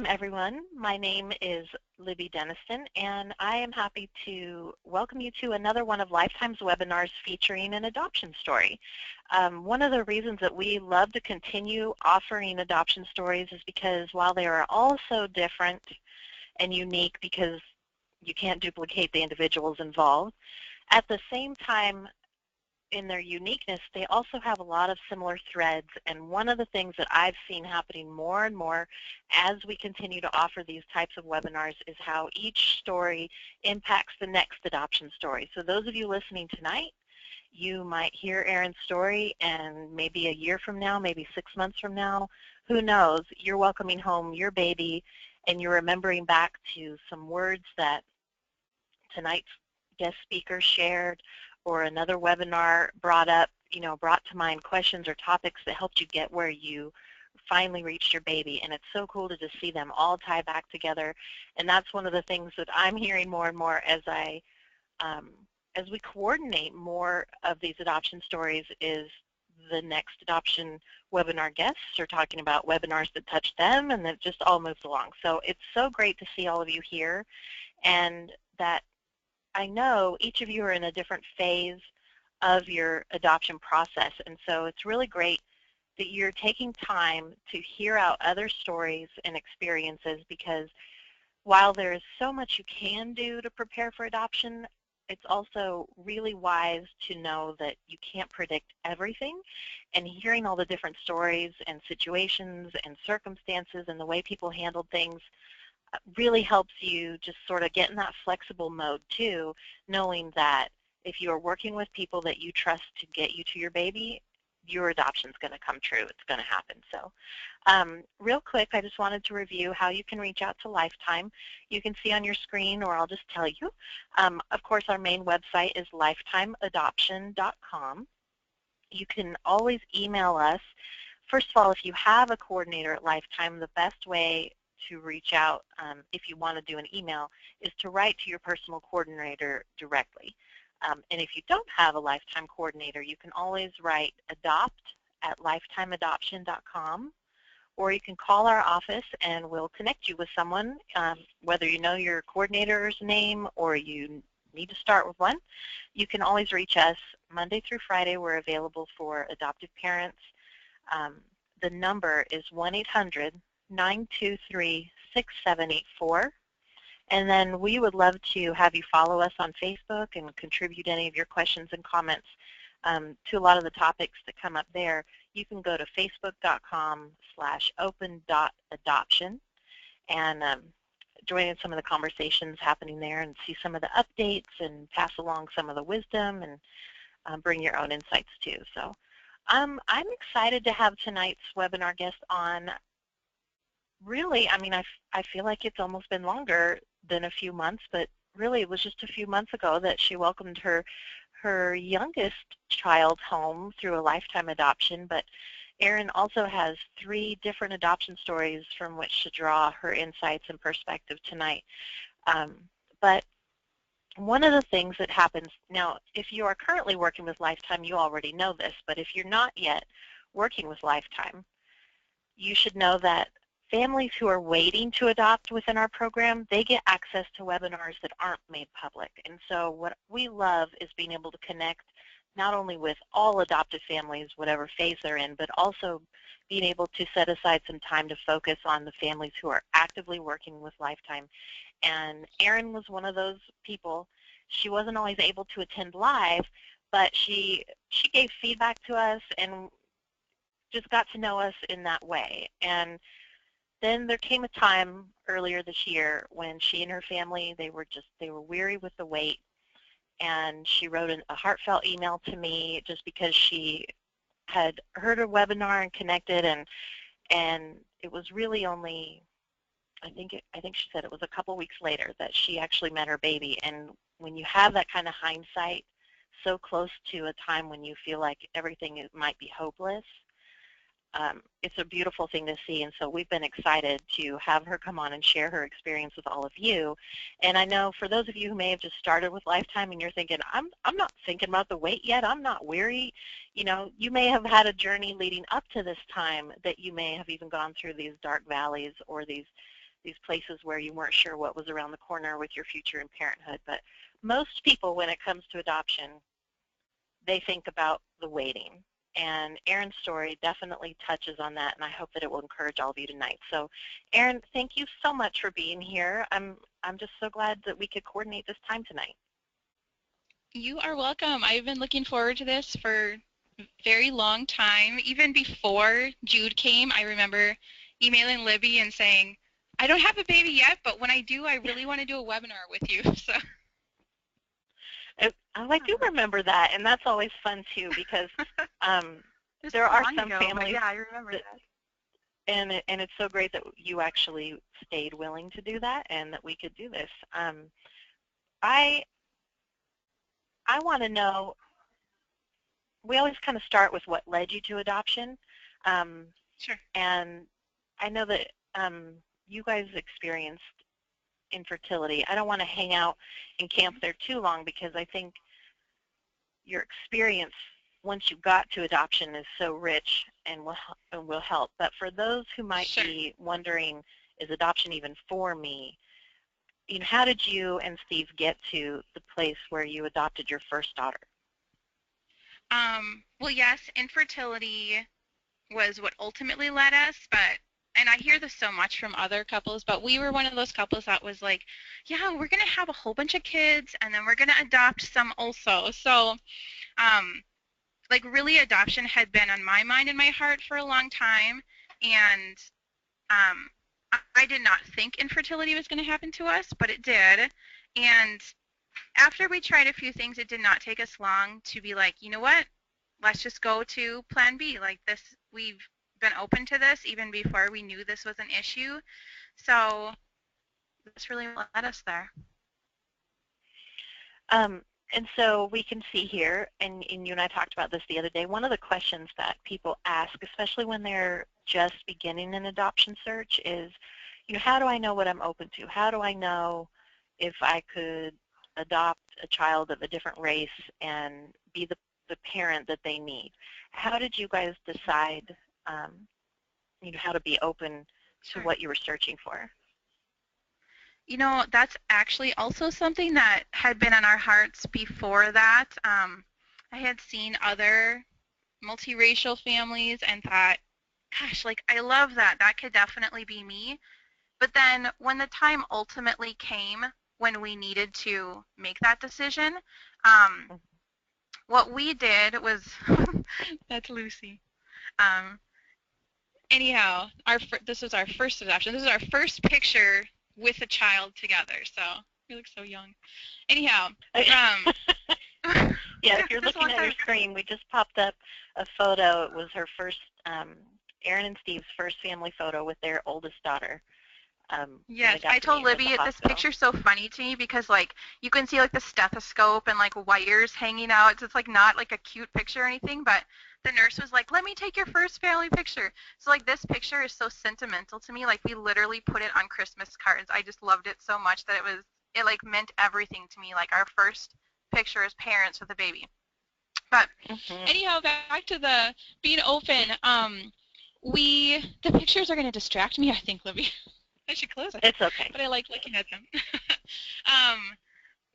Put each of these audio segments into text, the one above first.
Everyone. My name is Libby Denniston, and I am happy to welcome you to another one of Lifetime's webinars featuring an adoption story. One of the reasons that we love to continue offering adoption stories is because while they are all so different and unique because you can't duplicate the individuals involved, at the same time, in their uniqueness, they also have a lot of similar threads, and one of the things that I've seen happening more and more as we continue to offer these types of webinars is how each story impacts the next adoption story. So those of you listening tonight, you might hear Erin's story, and maybe a year from now, maybe 6 months from now, who knows, you're welcoming home your baby, and you're remembering back to some words that tonight's guest speaker shared, or another webinar brought to mind questions or topics that helped you get where you finally reached your baby. And it's so cool to just see them all tie back together. And that's one of the things that I'm hearing more and more as we coordinate more of these adoption stories is the next adoption webinar guests are talking about webinars that touch them, and that just all moves along. So it's so great to see all of you here, and that I know each of you are in a different phase of your adoption process, and so it's really great that you're taking time to hear out other stories and experiences, because while there is so much you can do to prepare for adoption, it's also really wise to know that you can't predict everything, and hearing all the different stories and situations and circumstances and the way people handled things really helps you just sort of get in that flexible mode too, knowing that if you are working with people that you trust to get you to your baby, your adoption is going to come true. It's going to happen. So real quick, I just wanted to review how you can reach out to Lifetime. You can see on your screen, or I'll just tell you. Of course, our main website is lifetimeadoption.com. You can always email us. First of all, if you have a coordinator at Lifetime, the best way to reach out if you want to do an email is to write to your personal coordinator directly. And if you don't have a Lifetime coordinator, you can always write adopt@lifetimeadoption.com, or you can call our office and we'll connect you with someone, whether you know your coordinator's name or you need to start with one. You can always reach us Monday through Friday. We're available for adoptive parents. The number is 1-800-923-6784. And then we would love to have you follow us on Facebook and contribute any of your questions and comments to a lot of the topics that come up there. You can go to facebook.com/open.adoption and join in some of the conversations happening there and see some of the updates and pass along some of the wisdom and bring your own insights too. So I'm excited to have tonight's webinar guest on. Really, I mean, I feel like it's almost been longer than a few months, but really it was just a few months ago that she welcomed her youngest child home through a Lifetime adoption. But Erin also has 3 different adoption stories from which to draw her insights and perspective tonight. But one of the things that happens now, if you are currently working with Lifetime, you already know this, but if you're not yet working with Lifetime, you should know that families who are waiting to adopt within our program, they get access to webinars that aren't made public. And so what we love is being able to connect not only with all adoptive families, whatever phase they're in, but also being able to set aside some time to focus on the families who are actively working with Lifetime. And Erin was one of those people. She wasn't always able to attend live, but she gave feedback to us and just got to know us in that way. And then there came a time earlier this year when she and her family, they were weary with the wait, and she wrote a heartfelt email to me just because she had heard a webinar and connected, and it was really only, I think she said it was a couple weeks later that she actually met her baby. And when you have that kind of hindsight so close to a time when you feel like everything might be hopeless, it's a beautiful thing to see. And so we've been excited to have her come on and share her experience with all of you. And I know for those of you who may have just started with Lifetime and you're thinking, I'm not thinking about the wait yet, I'm not weary, you know, you may have had a journey leading up to this time that you may have even gone through these dark valleys or these places where you weren't sure what was around the corner with your future in parenthood. But most people, when it comes to adoption, they think about the waiting. And Erin's story definitely touches on that, and I hope that it will encourage all of you tonight. So, Erin, thank you so much for being here. I'm just so glad that we could coordinate this time tonight. You are welcome. I've been looking forward to this for a very long time. Even before Jude came, I remember emailing Libby and saying, I don't have a baby yet, but when I do, I really want to do a webinar with you. So. I do remember that, and that's always fun too, because there are some families. Yeah, I remember that. And it's so great that you actually stayed willing to do that, and that we could do this. I want to know. We always kind of start with what led you to adoption. Sure. And I know that you guys experienced infertility. I don't want to hang out and camp there too long, because I think your experience once you got to adoption is so rich and will help. But for those who might be wondering, is adoption even for me? You know, how did you and Steve get to the place where you adopted your first daughter? Well, yes, infertility was what ultimately led us, and I hear this so much from other couples, but we were one of those couples that was like, yeah, we're going to have a whole bunch of kids, and then we're going to adopt some also. So, like, really, adoption had been on my mind and my heart for a long time, and I did not think infertility was going to happen to us, but it did. And after we tried a few things, it did not take us long to be like, you know what, let's just go to plan B. Like, this, we've been open to this even before we knew this was an issue. So that's really what led us there. And so we can see here, and you and I talked about this the other day, one of the questions that people ask, especially when they're just beginning an adoption search, is, you know, how do I know what I'm open to? How do I know if I could adopt a child of a different race and be the parent that they need? How did you guys decide, you know, how to be open to what you were searching for? You know, that's actually also something that had been on our hearts before that. I had seen other multiracial families and thought, gosh, like, I love that. That could definitely be me. But then when the time ultimately came when we needed to make that decision, what we did was, that's Lucy. Anyhow, this was our first adoption. This is our first picture with a child together, so we look so young. Anyhow, yeah, if you're looking at your screen, we just popped up a photo. It was her first, Erin and Steve's first family photo with their oldest daughter. Yes, I told Libby this picture's so funny to me because, like, you can see, like, the stethoscope and, like, wires hanging out. It's like not like a cute picture or anything, but the nurse was like, let me take your first family picture. So, like, this picture is so sentimental to me. Like, we literally put it on Christmas cards. I just loved it so much that it like meant everything to me. Like, our first picture as parents with a baby. But anyhow, back to the being open. The pictures are going to distract me, I think, Libby. I should close it. It's okay. But I like looking at them.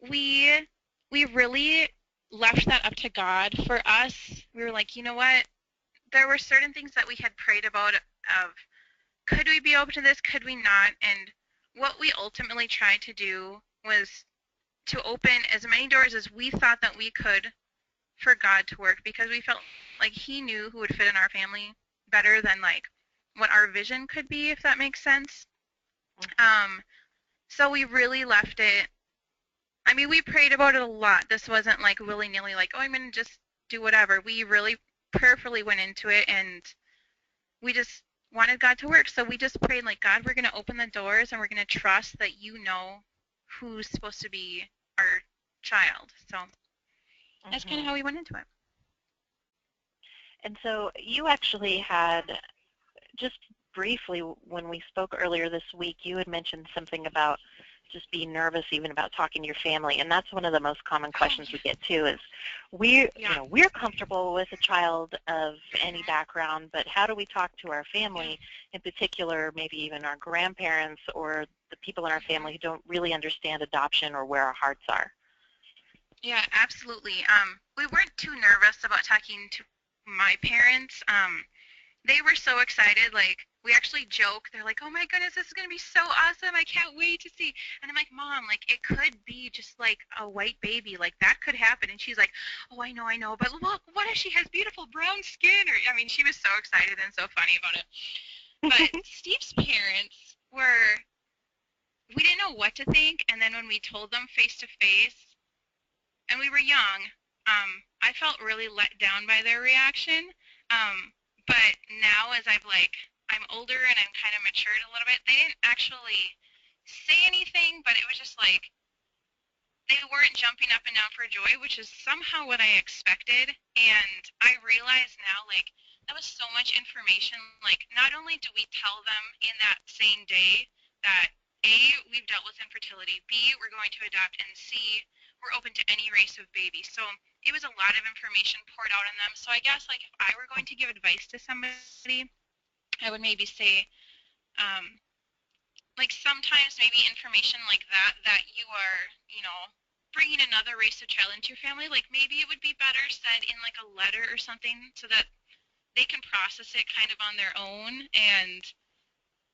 We really left that up to God. For us, we were like, you know what? There were certain things that we had prayed about of, could we be open to this? Could we not? And what we ultimately tried to do was to open as many doors as we thought that we could for God to work, because we felt like He knew who would fit in our family better than, like, what our vision could be, if that makes sense. So we really left it. I mean, we prayed about it a lot. This wasn't like willy-nilly, like, oh, I'm going to just do whatever. We really prayerfully went into it, and we just wanted God to work. So we just prayed, like, God, we're going to open the doors, and we're going to trust that you know who's supposed to be our child. So that's kind of how we went into it. And so you actually had, just briefly, when we spoke earlier this week, you had mentioned something about just be nervous even about talking to your family. And that's one of the most common questions we get too is we're comfortable with a child of any background, but how do we talk to our family, in particular maybe even our grandparents or the people in our family who don't really understand adoption or where our hearts are? Yeah, absolutely. We weren't too nervous about talking to my parents. They were so excited. Like, we actually joke. They're like, "Oh my goodness, this is gonna be so awesome! I can't wait to see." And I'm like, "Mom, like, it could be just like a white baby. Like, that could happen." And she's like, "Oh, I know. But look, what if she has beautiful brown skin?" Or, I mean, she was so excited and so funny about it. But Steve's parents were. We didn't know what to think, and then when we told them face to face, and we were young, I felt really let down by their reaction. But now, as I'm older and I'm kind of matured a little bit, they didn't actually say anything, but it was just like they weren't jumping up and down for joy, which is somehow what I expected. And I realize now, like, that was so much information. Like, not only do we tell them in that same day that A, we've dealt with infertility, B, we're going to adopt, and C, we're open to any race of baby. So it was a lot of information poured out on them. So I guess, like, if I were going to give advice to somebody, I would maybe say, like, sometimes maybe information like that you are, bringing another race of child into your family, like, maybe it would be better said in, like, a letter or something so that they can process it kind of on their own and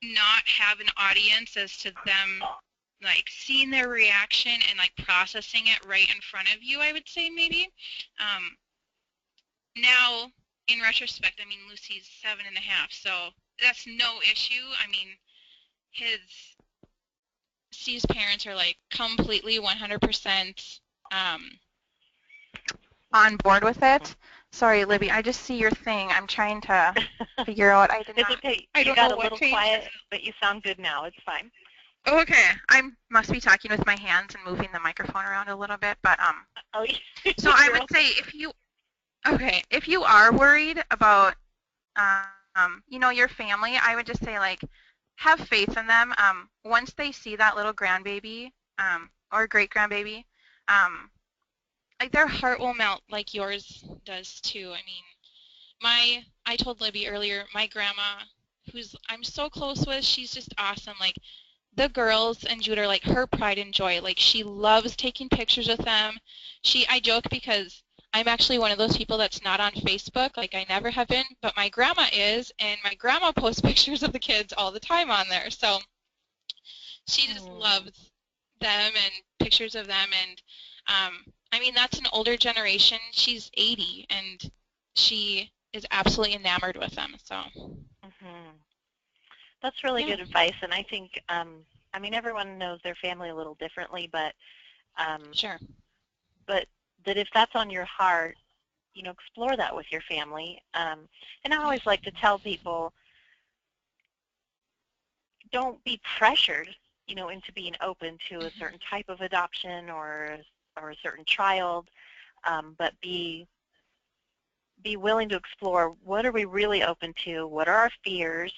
not have an audience as to them, like, seeing their reaction and, like, processing it right in front of you, I would say maybe. Now, in retrospect, I mean, Lucy's 7.5, so that's no issue. I mean, Steve's parents are, like, completely 100% on board with it. Sorry, Libby, I just see your thing. I'm trying to figure out. It's okay. You got a little quiet, but you sound good now. It's fine. Oh, okay. I must be talking with my hands and moving the microphone around a little bit, but Oh, so I would say if you are worried about your family, I would just say, like, have faith in them. Once they see that little grandbaby or great grandbaby, like, their heart will melt like yours does too. I mean, I told Libby earlier, my grandma, who's I'm so close with, she's just awesome. Like, the girls and Jude are, like, her pride and joy. Like, she loves taking pictures with them. I joke because I'm actually one of those people that's not on Facebook. Like, I never have been, but my grandma is, and my grandma posts pictures of the kids all the time on there. So she just loves them and pictures of them. And I mean, that's an older generation. She's 80, and she is absolutely enamored with them. So that's really good advice. And I think, I mean, everyone knows their family a little differently, but sure. But that if that's on your heart, explore that with your family. And I always like to tell people, don't be pressured, into being open to a certain type of adoption or a certain child, but be willing to explore what are we really open to, what are our fears,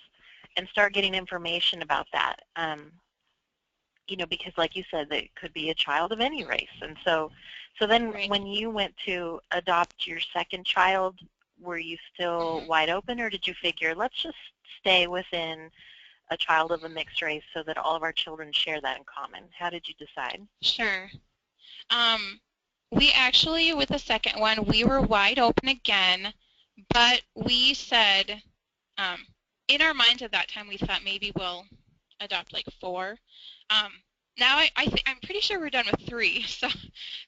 and start getting information about that. Because like you said, it could be a child of any race. And so then when you went to adopt your second child, were you still wide open, or did you figure, let's just stay within a child of a mixed race so that all of our children share that in common? How did you decide? Sure. We actually, with the second one, we were wide open again, but we said, in our minds at that time, we thought maybe we'll adopt like 4. Now I'm pretty sure we're done with 3, so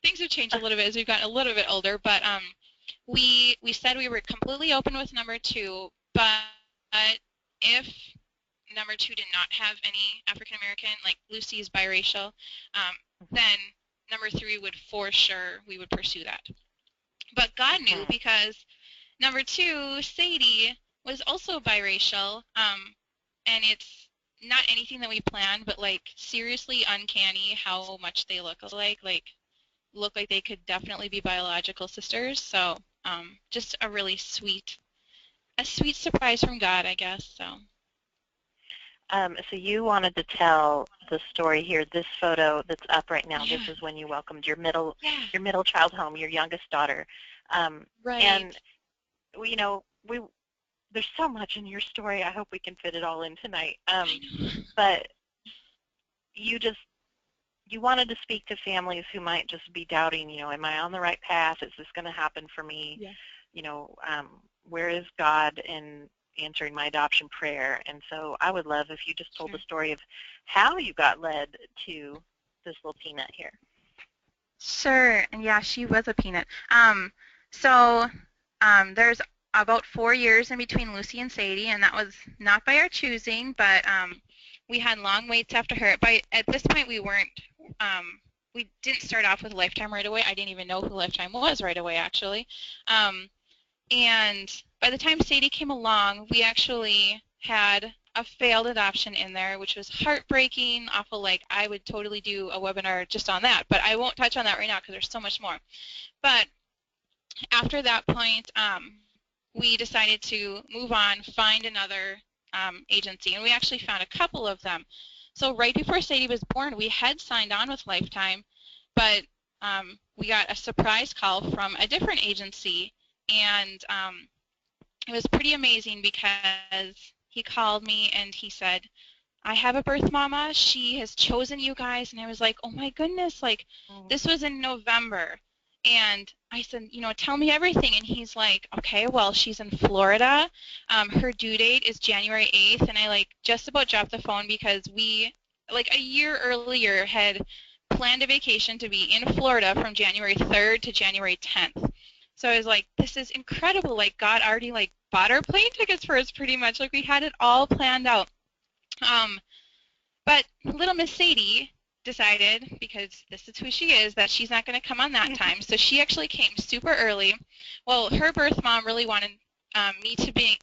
things have changed a little bit as we've gotten a little bit older, but we said we were completely open with number 2, but if number 2 did not have any African American, like Lucy is biracial, then number 3 would for sure, we would pursue that. But God knew, because number 2, Sadie, was also biracial, and it's not anything that we planned, but, like, seriously uncanny how much they look alike. Like, look like they could definitely be biological sisters. So just a sweet surprise from God, I guess. So So you wanted to tell the story here. This photo that's up right now, Yeah. this is when you welcomed your Yeah. middle child home, your youngest daughter. Right. And we there's so much in your story. I hope we can fit it all in tonight. I know. But you just you wanted to speak to families who might just be doubting, am I on the right path? Is this going to happen for me? Yeah. You know, where is God in answering my adoption prayer? And so I would love if you just told Sure. the story of how you got led to this little peanut here. Sure. And yeah, she was a peanut. So there's about 4 years in between Lucy and Sadie, and that was not by our choosing, but we had long waits after her. At this point, we didn't start off with Lifetime right away. I didn't even know who Lifetime was right away, actually. And by the time Sadie came along, we actually had a failed adoption in there, which was heartbreaking, awful. Like, I would totally do a webinar just on that, but I won't touch on that right now because there's so much more. But after that point, we decided to move on, find another agency, and we actually found a couple of them. So right before Sadie was born, we had signed on with Lifetime, but we got a surprise call from a different agency, and it was pretty amazing because he called me and he said, I have a birth mama. She has chosen you guys. And I was like, oh my goodness, like this was in November. And I said, tell me everything. And he's like, okay, well, she's in Florida. Her due date is January 8th. And I just about dropped the phone because we, a year earlier, had planned a vacation to be in Florida from January 3rd to January 10th. So I was like, this is incredible. Like, God already bought our plane tickets for us pretty much. Like, we had it all planned out. But little Miss Sadie decided, because this is who she is, that she's not going to come on that time. So she actually came super early. Well, her birth mom really wanted me to be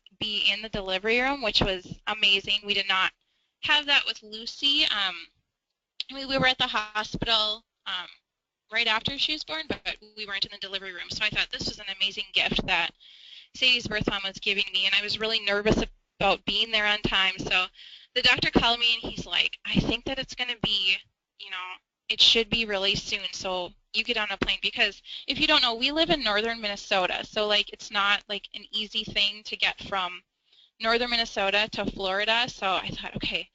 in the delivery room, which was amazing. We did not have that with Lucy. We were at the hospital right after she was born, but we weren't in the delivery room. So I thought this was an amazing gift that Sadie's birth mom was giving me, and I was really nervous about being there on time. So the doctor called me, and he's like, I think that it's going to be, it should be really soon, so you get on a plane. Because if you don't know, we live in northern Minnesota, so it's not an easy thing to get from northern Minnesota to Florida. So I thought, okay.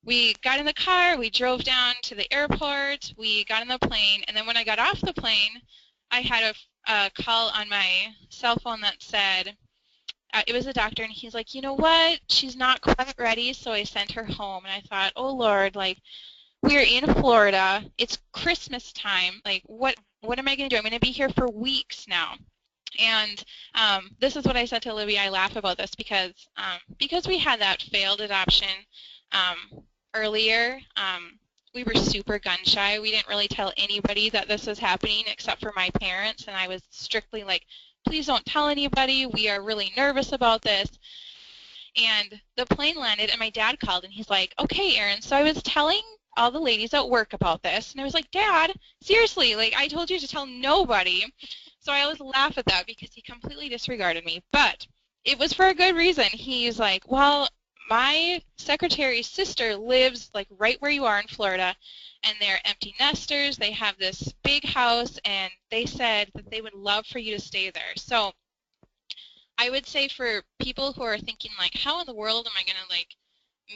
We got in the car, we drove down to the airport, we got on the plane, and then when I got off the plane, I had a call on my cell phone that said, it was a doctor, and he's like, you know what, she's not quite ready, so I sent her home. And I thought, oh Lord, we're in Florida, it's Christmas time, what am I going to do? I'm going to be here for weeks now. And this is what I said to Libby. I laugh about this because we had that failed adoption earlier. We were super gun shy. We didn't really tell anybody that this was happening except for my parents, and I was strictly like, please don't tell anybody. We are really nervous about this. And the plane landed, and my dad called, and he's like, okay, Erin, so I was telling all the ladies at work about this. And I was like, Dad, seriously, I told you to tell nobody. So I always laugh at that because he completely disregarded me. But it was for a good reason. He's like, well, my secretary's sister lives right where you are in Florida, and they're empty nesters. They have this big house, and they said that they would love for you to stay there. So I would say for people who are thinking how in the world am I going to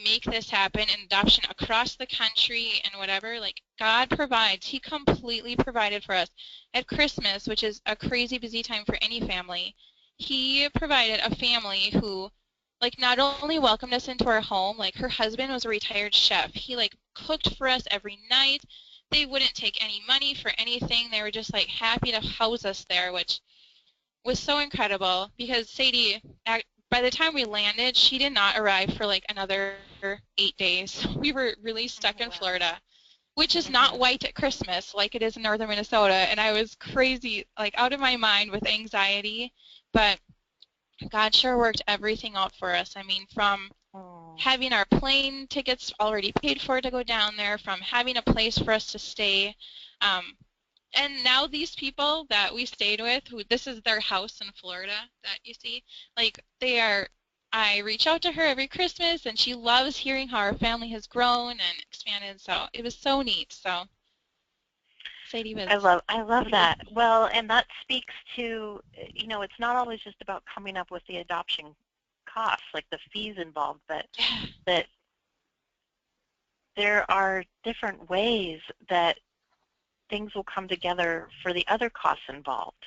make this happen in adoption across the country and whatever, God provides. He completely provided for us at Christmas, which is a crazy busy time for any family. He provided a family who not only welcomed us into our home, her husband was a retired chef. He cooked for us every night. They wouldn't take any money for anything. They were just happy to house us there, which was so incredible because Sadie, by the time we landed, she did not arrive for another 8 days. We were really stuck in Florida, which is not white at Christmas like it is in northern Minnesota, and I was crazy, out of my mind with anxiety, but God sure worked everything out for us. I mean, from having our plane tickets already paid for to go down there, from having a place for us to stay, and now these people that we stayed with, this is their house in Florida that you see, they are I reach out to her every Christmas, and she loves hearing how our family has grown and expanded. So it was so neat. So Sadie was I love pretty. that. Well, and that speaks to, it's not always just about coming up with the adoption costs, like the fees involved, but Yeah. that there are different ways that things will come together for the other costs involved.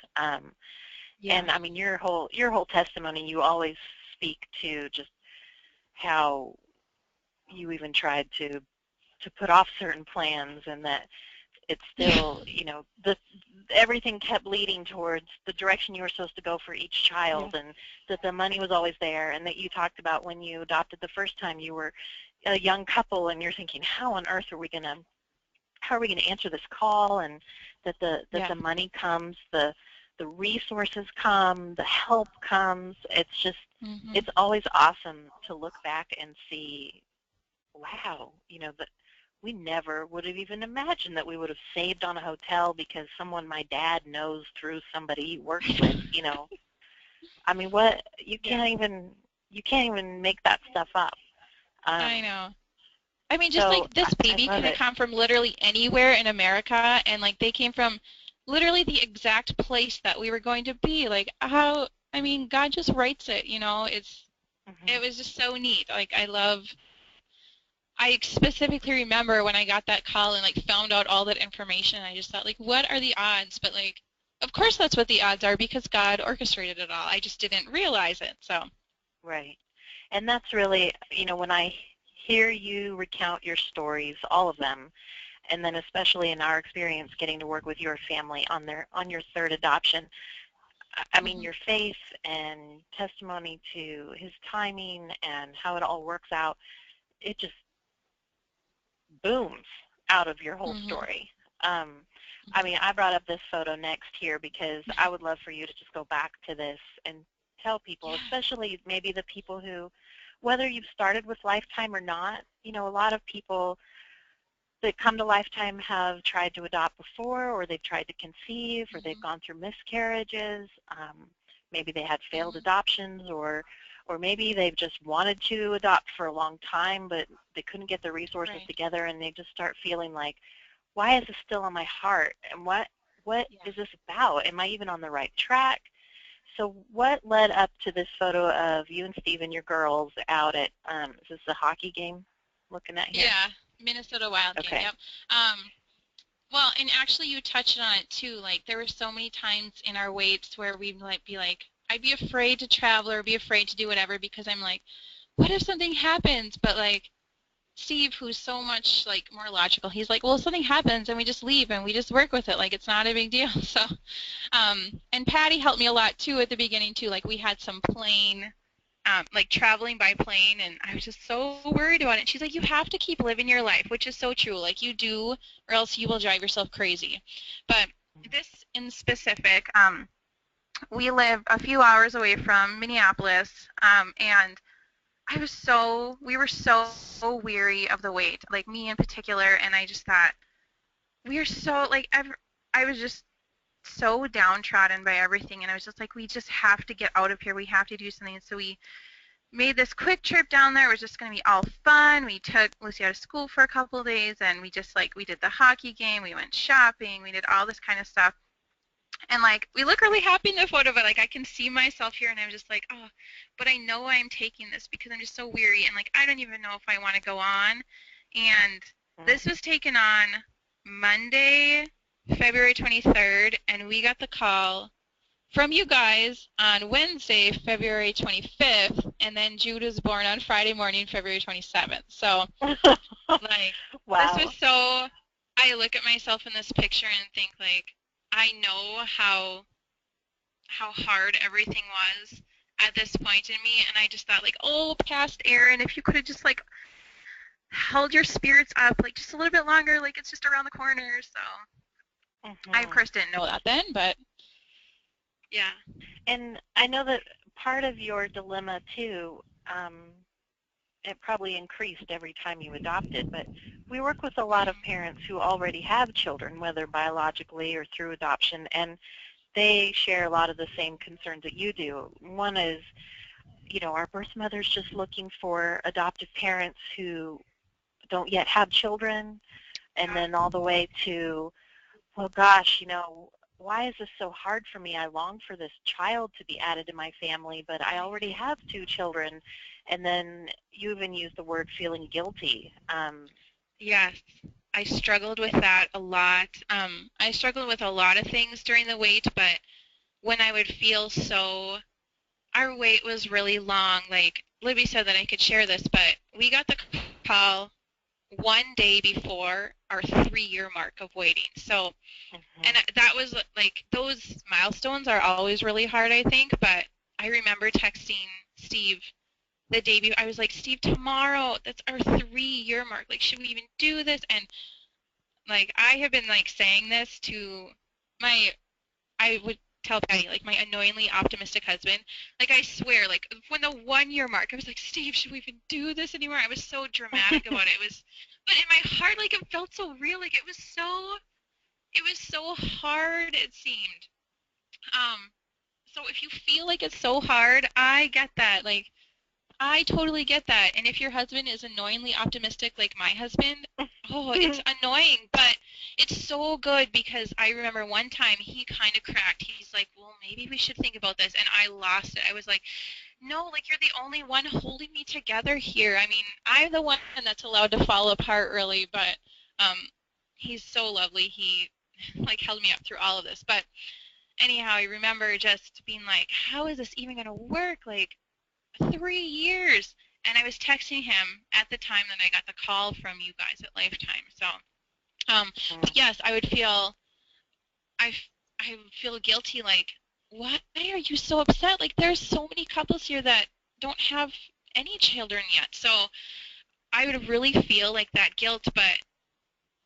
Yeah. And I mean, your whole testimony, you always speak to just how you even tried to put off certain plans, and that it's Yeah. still, everything kept leading towards the direction you were supposed to go for each Yeah. child, and that the money was always there, and that you talked about when you adopted the first time, you were a young couple, and you're thinking, how are we going to answer this call, and that Yeah. the money comes, the resources come, the help comes. Mhm. It's always awesome to look back and see, wow, that we never would have even imagined that we would have saved on a hotel because someone my dad knows through somebody he works with. I mean, what Yeah. you can't even make that stuff up. I Um, know. I mean, just so like this I baby love could have it. come from literally anywhere in America, and like they came from literally the exact place that we were going to be. Like how, I mean, God just writes it, you know. Hmm. It was just so neat. Like I specifically remember when I got that call and like found out all that information. I just thought like, what are the odds? But like, of course that's what the odds are because God orchestrated it all. I just didn't realize it. So Right. And that's really, when I hear you recount your stories, all of them, and then especially in our experience getting to work with your family on your third adoption, I mean, mhm, your faith and testimony to his timing and how it all works out, it just booms out of your whole mhm, story. Um, I mean, I brought up this photo next here because I would love for you to just go back to this and tell people, yeah, especially maybe the people who, whether you've started with Lifetime or not, a lot of people that come to Lifetime have tried to adopt before, or they've tried to conceive, or they've mhm, gone through miscarriages. Maybe they had failed mhm, adoptions, or maybe they've just wanted to adopt for a long time, but they couldn't get the resources right, together, and they just start feeling like, why is this still on my heart? And what yeah. is this about? Am I even on the right track? So what led up to this photo of you and Steve and your girls out at, is this the hockey game looking at here? Yeah, Minnesota Wild game. Okay. Yep. Well, and actually you touched on it too. Like there were so many times in our waits where we might be like, I'd be afraid to travel or be afraid to do whatever because I'm like, what if something happens? But like Steve, who's so much like more logical, he's like, well, if something happens and we just leave and we just work with it. Like it's not a big deal. So, and Patty helped me a lot too at the beginning too. Like we had some plane like traveling by plane, and I was just so worried about it. She's like, you have to keep living your life, which is so true. Like you do, or else you will drive yourself crazy. But this in specific, we live a few hours away from Minneapolis, and we were so weary of the wait, like me in particular, and I just thought, we are so, like, I was just so downtrodden by everything, and I was just like, we just have to get out of here. We have to do something. And so we made this quick trip down there. It was just going to be all fun. We took Lucy out of school for a couple of days, and we just like we did the hockey game. We went shopping. We did all this kind of stuff. And like we look really happy in the photo, but like I can see myself here, and I'm just like, oh, but I know I'm taking this because I'm just so weary, and like I don't even know if I want to go on. And Mm. this was taken on Monday, February 23rd, and we got the call from you guys on Wednesday, February 25th, and then Jude was born on Friday morning, February 27th. So, like, this was Wow. so, I look at myself in this picture and think, like, I know how hard everything was at this point in me, and I just thought, like, oh, past Erin, if you could have just, like, held your spirits up, like, just a little bit longer, like, it's just around the corner. So, I, of Hmm. course, didn't know that then, but yeah. And I know that part of your dilemma too, it probably increased every time you adopted, but we work with a lot of Mm-hmm. parents who already have children, whether biologically or through adoption, and they share a lot of the same concerns that you do. One is our birth mother's just looking for adoptive parents who don't yet have children, and then all the way to, well, gosh, why is this so hard for me? I long for this child to be added to my family, but I already have 2 children. And then you even use the word feeling guilty. Yes, I struggled with that a lot. I struggled with a lot of things during the wait, but when I would feel so, our wait was really long. Like Libby said that I could share this, but we got the call one day before our 3-year mark of waiting. So, and that was like, those milestones are always really hard, I think, but I remember texting Steve the day before. I was like, Steve, tomorrow, that's our 3-year mark. Like, should we even do this? And like, I have been like saying this to I would tell Patty, like my annoyingly optimistic husband, like I swear, like when the 1-year mark, I was like, Steve, should we even do this anymore? I was so dramatic about it. It was, but in my heart, like it felt so real. Like it was so hard. It seemed. Um, so if you feel like it's so hard, I get that. Like I totally get that. And if your husband is annoyingly optimistic like my husband, oh, it's annoying, but it's so good because I remember one time he kind of cracked. He's like, well, maybe we should think about this. And I lost it. I was like, no, like you're the only one holding me together here. I mean, I'm the one that's allowed to fall apart early, but um, he's so lovely. He like held me up through all of this. But anyhow, I remember just being like, how is this even going to work? Like, 3 years. And I was texting him at the time that I got the call from you guys at Lifetime. So, but yes, I, I feel guilty. Like, why are you so upset? Like, there's so many couples here that don't have any children yet. So I would really feel like that guilt. But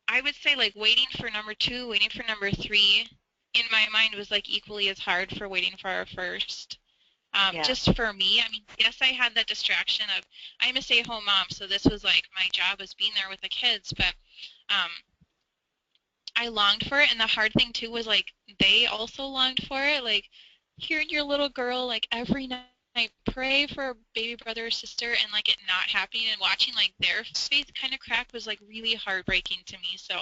I would say like waiting for number 2, waiting for number 3, in my mind was like equally as hard for waiting for our first. Yeah. Just for me, I mean, yes, I had that distraction of I'm a stay-at-home mom, so this was like my job was being there with the kids, but um, I longed for it, and the hard thing too was like they also longed for it. Like hearing your little girl like every night pray for a baby brother or sister, and like it not happening, and watching like their faith kind of crack was like really heartbreaking to me. So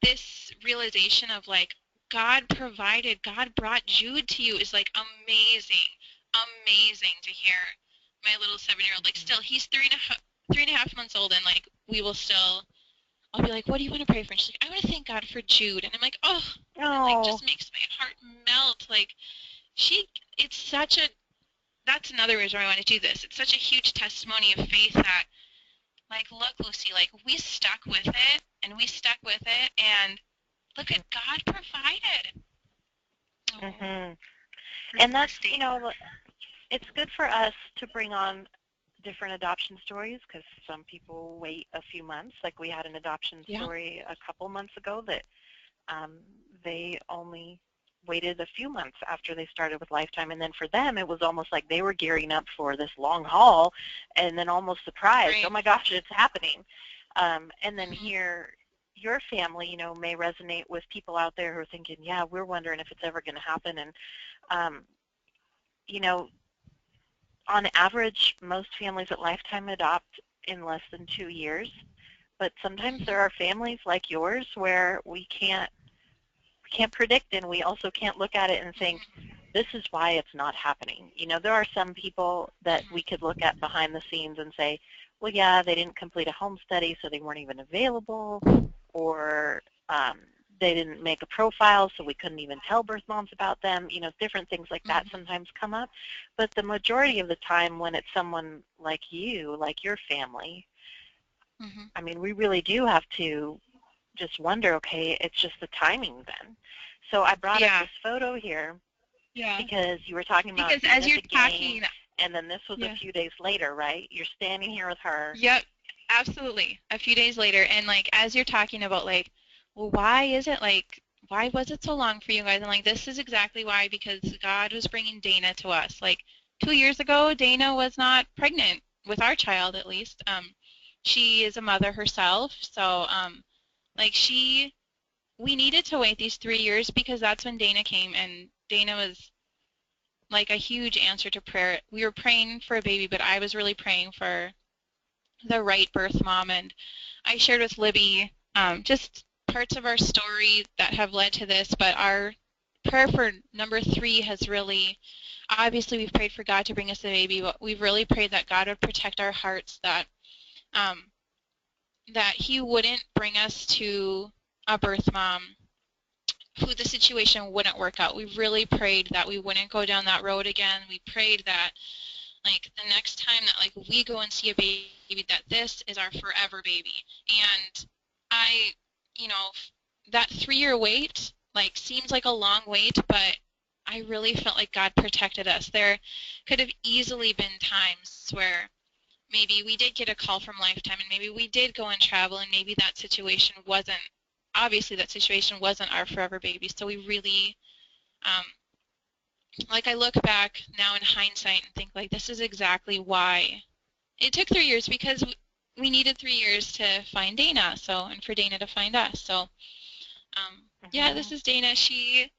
this realization of like God provided, God brought Jude to you is like amazing, amazing to hear. My little 7-year-old, like still, he's 3.5 months old, and like we will still. I'll be like, what do you want to pray for? And she's like, I want to thank God for Jude, and I'm like, oh, and it like just makes my heart melt. Like it's such a. That's another reason why I want to do this. It's such a huge testimony of faith that, like, look, Lucy, like we stuck with it, and we stuck with it, and look at God provided. And that's, it's good for us to bring on different adoption stories because some people wait a few months. Like we had an adoption story a couple months ago that they only waited a few months after they started with Lifetime, and then for them it was almost like they were gearing up for this long haul and then almost surprised, oh my gosh, it's happening. And then here your family, may resonate with people out there who are thinking, yeah, we're wondering if it's ever going to happen. And, on average, most families at Lifetime adopt in less than 2 years. But sometimes there are families like yours where we can't predict, and we also can't look at it and think, this is why it's not happening. There are some people that we could look at behind the scenes and say, well, yeah, they didn't complete a home study, so they weren't even available, or they didn't make a profile, so we couldn't even tell birth moms about them. Different things like that sometimes come up. But the majority of the time when it's someone like you, like your family, I mean, we really do have to just wonder, okay, it's just the timing then. So I brought up this photo here because you were talking about as you're talking, and then this was a few days later, right? You're standing here with her. Yep, absolutely. A few days later, and like as you're talking about like, well, why was it so long for you guys? And like this is exactly why, because God was bringing Dana to us. Like 2 years ago, Dana was not pregnant with our child, at least. She is a mother herself, so like we needed to wait these 3 years because that's when Dana came, and Dana was like a huge answer to prayer. We were praying for a baby, but I was really praying for the right birth mom. And I shared with Libby just parts of our story that have led to this, but our prayer for number 3 has really, obviously we've prayed for God to bring us a baby, but we've really prayed that God would protect our hearts, that that He wouldn't bring us to a birth mom who the situation wouldn't work out. We really prayed that we wouldn't go down that road again. We prayed that like the next time that like we go and see a baby, that this is our forever baby. And I, you know, that 3-year wait like seems like a long wait, but I really felt like God protected us. There could have easily been times where maybe we did get a call from Lifetime and maybe we did go and travel and maybe that situation wasn't, obviously that situation wasn't our forever baby. So we really, like I look back now in hindsight and think like this is exactly why it took 3 years, because we needed 3 years to find Dana, so, and for Dana to find us. So yeah, this is Dana. She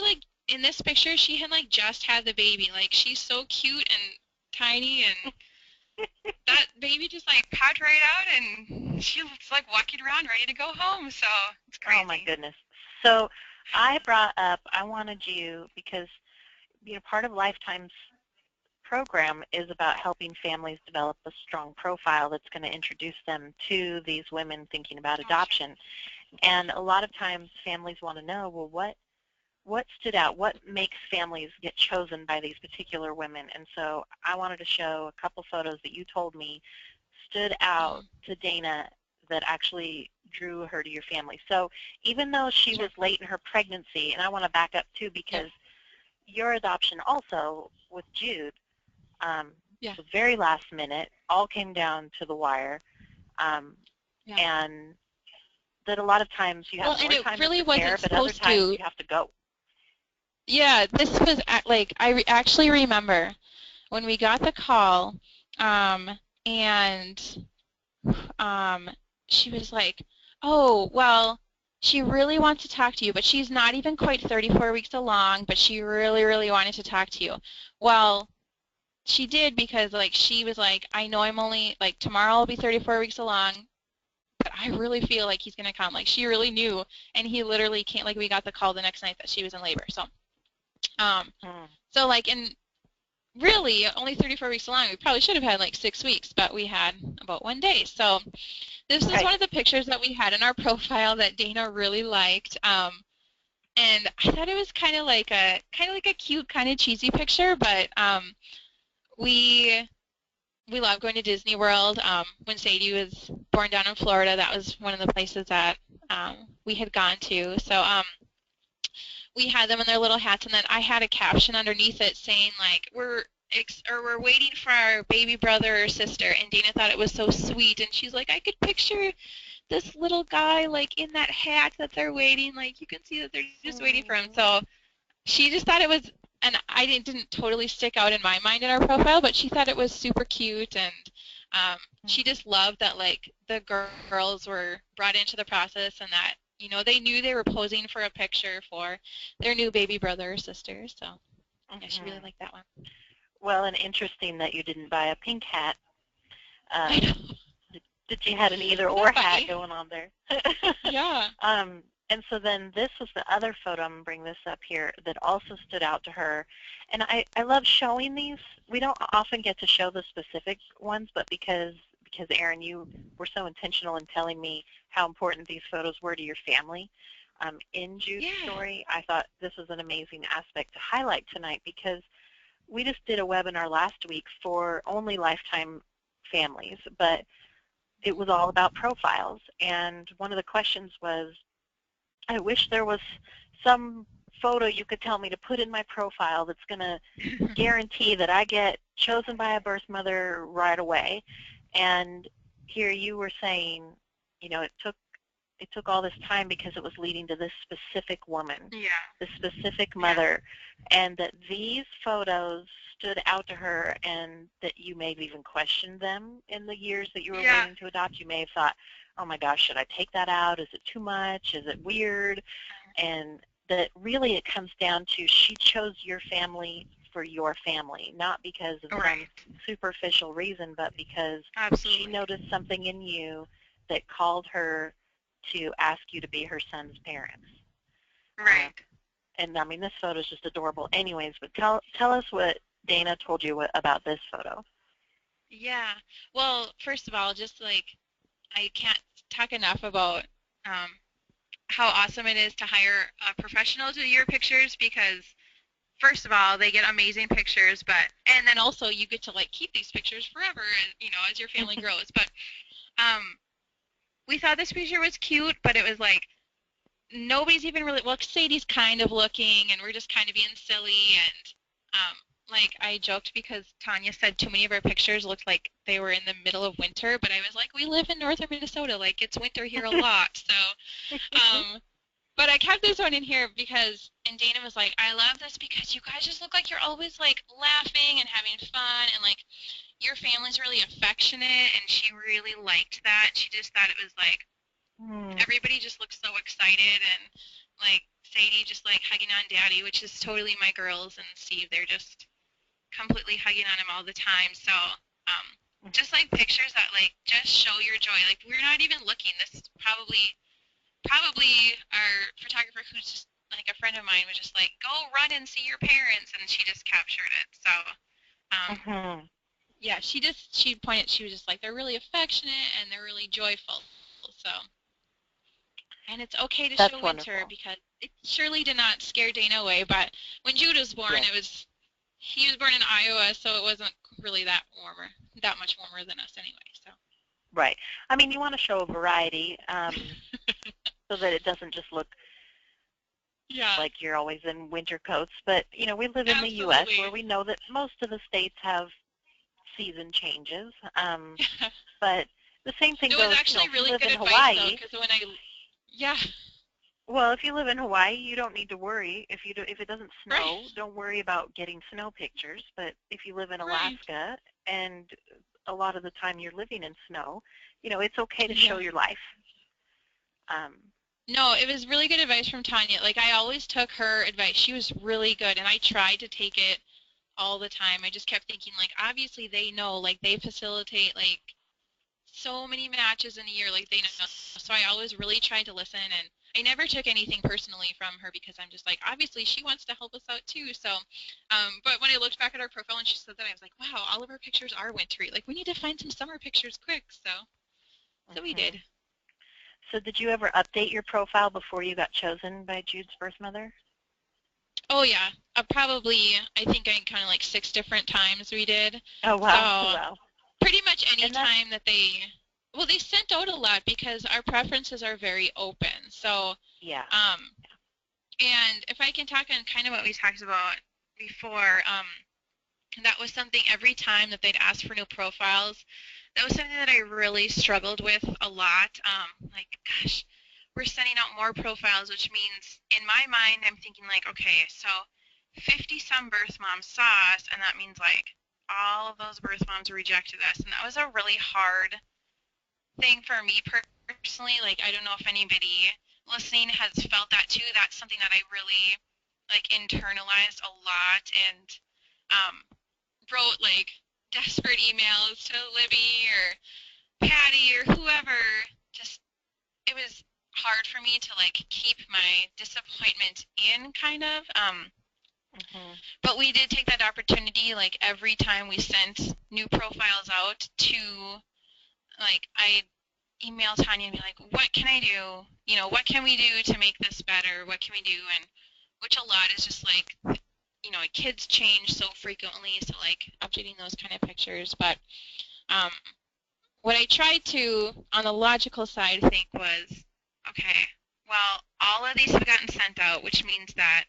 like in this picture she had like just had the baby. Like she's so cute and tiny, and that baby just like popped right out and she was like walking around ready to go home. So it's crazy. Oh my goodness. So I wanted you, because part of Lifetime's program is about helping families develop a strong profile that's going to introduce them to these women thinking about adoption. And a lot of times families want to know, well, what stood out? What makes families get chosen by these particular women? And so I wanted to show a couple photos that you told me stood out to Dana that actually drew her to your family. So even though she was late in her pregnancy, and I want to back up too, because your adoption also with Jude was very last minute, all came down to the wire, and that a lot of times you have more time to prepare, but other times you have to go. Yeah, this was like, I actually remember when we got the call, and she was like, oh, well, she really wants to talk to you, but she's not even quite 34 weeks along, but she really, really wanted to talk to you. Well, she did, because like she was like, I know I'm only, like tomorrow I'll be 34 weeks along, but I really feel like he's going to come. Like she really knew, and he literally can't, like we got the call the next night that she was in labor. So, so like, and really only 34 weeks along, we probably should have had like 6 weeks, but we had about 1 day. So this is one of the pictures that we had in our profile that Dana really liked. And I thought it was kind of like a cute, kind of cheesy picture, but we love going to Disney World. When Sadie was born down in Florida, that was one of the places that we had gone to. So we had them in their little hats, and then I had a caption underneath it saying like, we're waiting for our baby brother or sister. And Dana thought it was so sweet, and she's like, I could picture this little guy like in that hat that they're waiting. Like you can see that they're just waiting for him. So she just thought it was, and I didn't totally stick out in my mind in our profile, but she thought it was super cute, and she just loved that like the girls were brought into the process, and that they knew they were posing for a picture for their new baby brother or sister. So yeah, she really liked that one. Well, and interesting that you didn't buy a pink hat. I know. That you had an either-or hat going on there. Yeah. And so then this was the other photo, I'm going to bring this up here, that also stood out to her. And I love showing these. We don't often get to show the specific ones, but because Erin, you were so intentional in telling me how important these photos were to your family in Jude's story, I thought this was an amazing aspect to highlight tonight, because we just did a webinar last week for only Lifetime families, but it was all about profiles. And one of the questions was, I wish there was some photo you could tell me to put in my profile that's going to guarantee that I get chosen by a birth mother right away. And here you were saying, it took all this time because it was leading to this specific woman, this specific mother, and that these photos stood out to her, and that you may have even questioned them in the years that you were waiting to adopt. You may have thought, oh my gosh, should I take that out? Is it too much? Is it weird? And that really it comes down to she chose your family for your family, not because of some Right. superficial reason, but because she Absolutely. noticed something in you that called her to ask you to be her son's parents. Um, Right. and I mean, this photo is just adorable anyways, but tell us what Dana told you about this photo. Yeah. Well, first of all, just like I can't talk enough about um, how awesome it is to hire a professional to do your pictures because first of all, they get amazing pictures, but and then also you get to like keep these pictures forever, you know, as your family grows. But um, we thought this picture was cute, but it was like nobody's even really well. Sadie's kind of looking, and we're just kind of being silly, and like I joked because Tanya said too many of our pictures looked like they were in the middle of winter, but I was like, we live in northern Minnesota, like it's winter here a lot, so but I kept this one in here because, and Dana was like, I love this because you guys just look like you're always like laughing and having fun and like your family's really affectionate, and she really liked that. She just thought it was like everybody just looks so excited, and like Sadie just like hugging on Daddy, which is totally my girls, and Steve, they're just completely hugging on him all the time. So just like pictures that like just show your joy. Like we're not even looking. This is probably our photographer who's just like a friend of mine was just like, go run and see your parents, and she just captured it. So yeah, she pointed, she was just like, they're really affectionate and they're really joyful. So and it's okay to That's show winter wonderful. because it surely did not scare Dana away. But when Jude was born, Yes. he was born in Iowa, so it wasn't really that much warmer than us anyway. So Right. I mean, you want to show a variety so that it doesn't just look yeah, like you're always in winter coats. But, you know, we live in the U.S. where absolutely. we know that most of the states have season changes. But the same thing It was goes, you know, actually if you really live good in advice though, Hawaii, because when I yeah, well, if you live in Hawaii, you don't need to worry. If it doesn't right, snow, don't worry about getting snow pictures. But if you live in right, Alaska and a lot of the time you're living in snow, you know, it's okay to show yeah. your life. Um, No, it was really good advice from Tanya. Like I always took her advice. She was really good, and I tried to take it all the time. I just kept thinking, like, obviously they know, like, they facilitate, like, so many matches in a year, like, they know. So I always really tried to listen, and I never took anything personally from her because I'm just like, obviously she wants to help us out too. So, but when I looked back at our profile and she said that, I was like, wow, all of our pictures are wintry. Like, we need to find some summer pictures quick. So we mhm. did. So did you ever update your profile before you got chosen by Jude's birth mother? Oh yeah, probably, I think I kind of like 6 different times we did. Oh, wow. So Wow. pretty much any And that's, time that they sent out a lot because our preferences are very open. So, yeah. um, and if I can talk on kind of what we talked about before, that was something every time that they'd ask for new profiles, that was something that I really struggled with a lot. Like, gosh, we're sending out more profiles, which means in my mind, I'm thinking like, okay, so 50 some birth moms saw us, and that means like all of those birth moms rejected us. And that was a really hard thing for me personally. Like, I don't know if anybody listening has felt that too. That's something that I really like internalized a lot, and um, wrote like desperate emails to Libby or Patty or whoever. Just it was hard for me to like keep my disappointment in, kind of. Mhm. But we did take that opportunity, like every time we sent new profiles out, to like I email Tanya and be like, what can I do? You know, what can we do to make this better? What can we do? And which a lot is just like, you know, kids change so frequently, so like updating those kind of pictures. But um, what I tried to, on the logical side, think was, okay, well, all of these have gotten sent out, which means that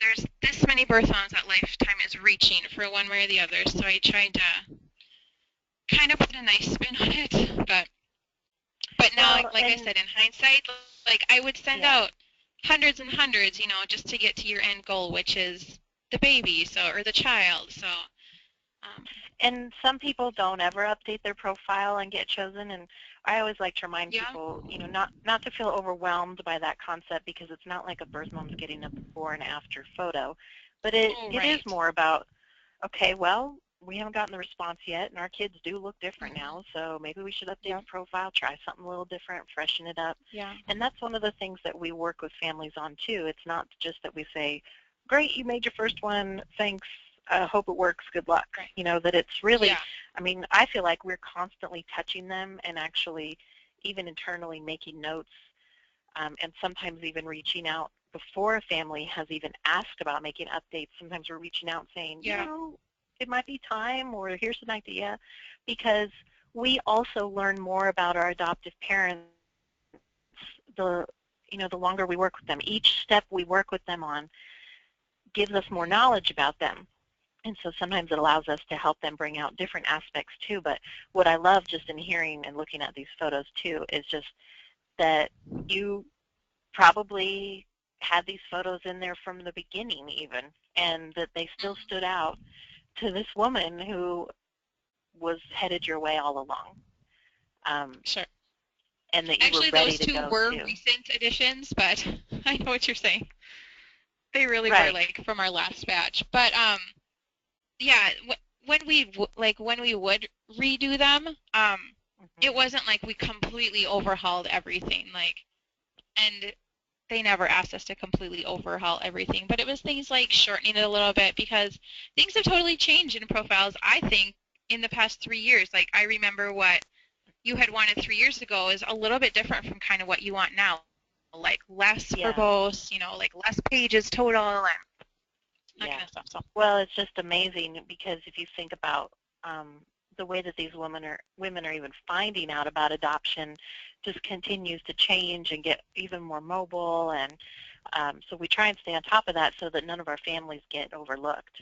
there's this many birth moms that Lifetime is reaching for one way or the other. So I tried to kind of put a nice spin on it, but now, Well, like I and said, in hindsight, like I would send yeah. out hundreds and hundreds, you know, just to get to your end goal, which is the baby, so or the child. So, um, And some people don't ever update their profile and get chosen. And I always like to remind yeah, people, you know, not to feel overwhelmed by that concept because it's not like a birth mom's getting a before and after photo. But Oh, it is right. more about, okay, well, we haven't gotten the response yet, and our kids do look different Mm-hmm. now, so maybe we should update Yep. the profile, try something a little different, freshen it up. Yeah. And that's one of the things that we work with families on, too. It's not just that we say, great, you made your first one, thanks, hope it works, good luck. Right. You know, that it's really, Yeah. I mean, I feel like we're constantly touching them and actually even internally making notes, and sometimes even reaching out before a family has even asked about making updates. Sometimes we're reaching out saying, you Yeah. know, it might be time, or here's an idea, because we also learn more about our adoptive parents the the longer we work with them. Each step we work with them on gives us more knowledge about them. And so sometimes it allows us to help them bring out different aspects too. But what I love just in hearing and looking at these photos too is just that you probably had these photos in there from the beginning even, and that they still Mm-hmm. stood out to this woman who was headed your way all along, um, Sure. and that you were Actually, ready those to two go were too. recent additions, but I know what you're saying. They really were Right. like from our last batch. But yeah, when we would redo them, it Hmm. wasn't like we completely overhauled everything. Like, and they never asked us to completely overhaul everything, but it was things like shortening it a little bit because things have totally changed in profiles, I think, in the past 3 years. Like, I remember what you had wanted 3 years ago is a little bit different from kind of what you want now. Like less Yeah. verbose, like less pages total and that Yeah. kind of stuff. So, Well, it's just amazing because if you think about the way that these women are even finding out about adoption, just continues to change and get even more mobile, and so we try and stay on top of that so that none of our families get overlooked.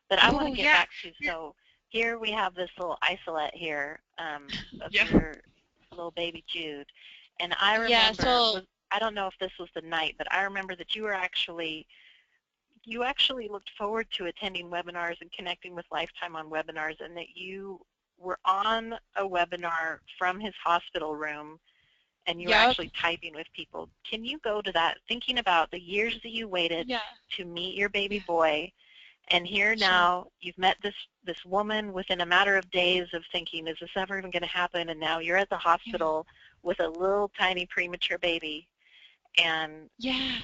But I want to oh get yeah, back to, so here we have this little isolate here of yeah, your little baby Jude, and I yeah. remember, So I don't know if this was the night, but I remember that you actually looked forward to attending webinars and connecting with Lifetime on webinars, and that you were on a webinar from his hospital room and you were yep, actually typing with people. Can you go to that, thinking about the years that you waited yeah, to meet your baby yeah, boy, and here sure, now you've met this woman within a matter of days of thinking, is this ever even going to happen? And now you're at the yeah, hospital with a little tiny premature baby, and yeah,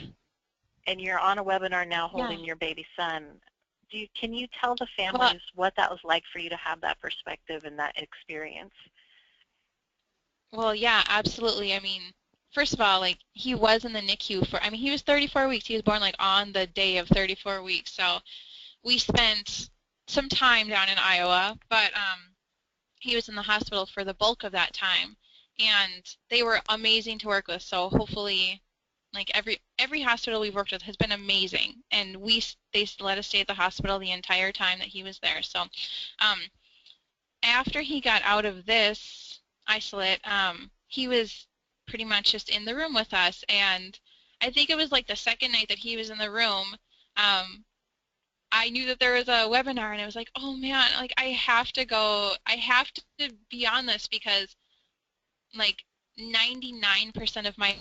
you're on a webinar now yeah. holding your baby son. Can you tell the Well, families what that was like for you to have that perspective and that experience? well, yeah, absolutely. I mean, first of all, like he was in the NICU for. I mean, he was 34 weeks. He was born like on the day of 34 weeks. So we spent some time down in Iowa, but he was in the hospital for the bulk of that time, and they were amazing to work with. So hopefully, like every hospital we've worked with has been amazing, and they let us stay at the hospital the entire time that he was there. So after he got out of this isolate, he was pretty much just in the room with us, and I think it was like the second night that he was in the room. I knew that there was a webinar, and I was like, oh man, like I have to go. I have to be on this because like 99% of my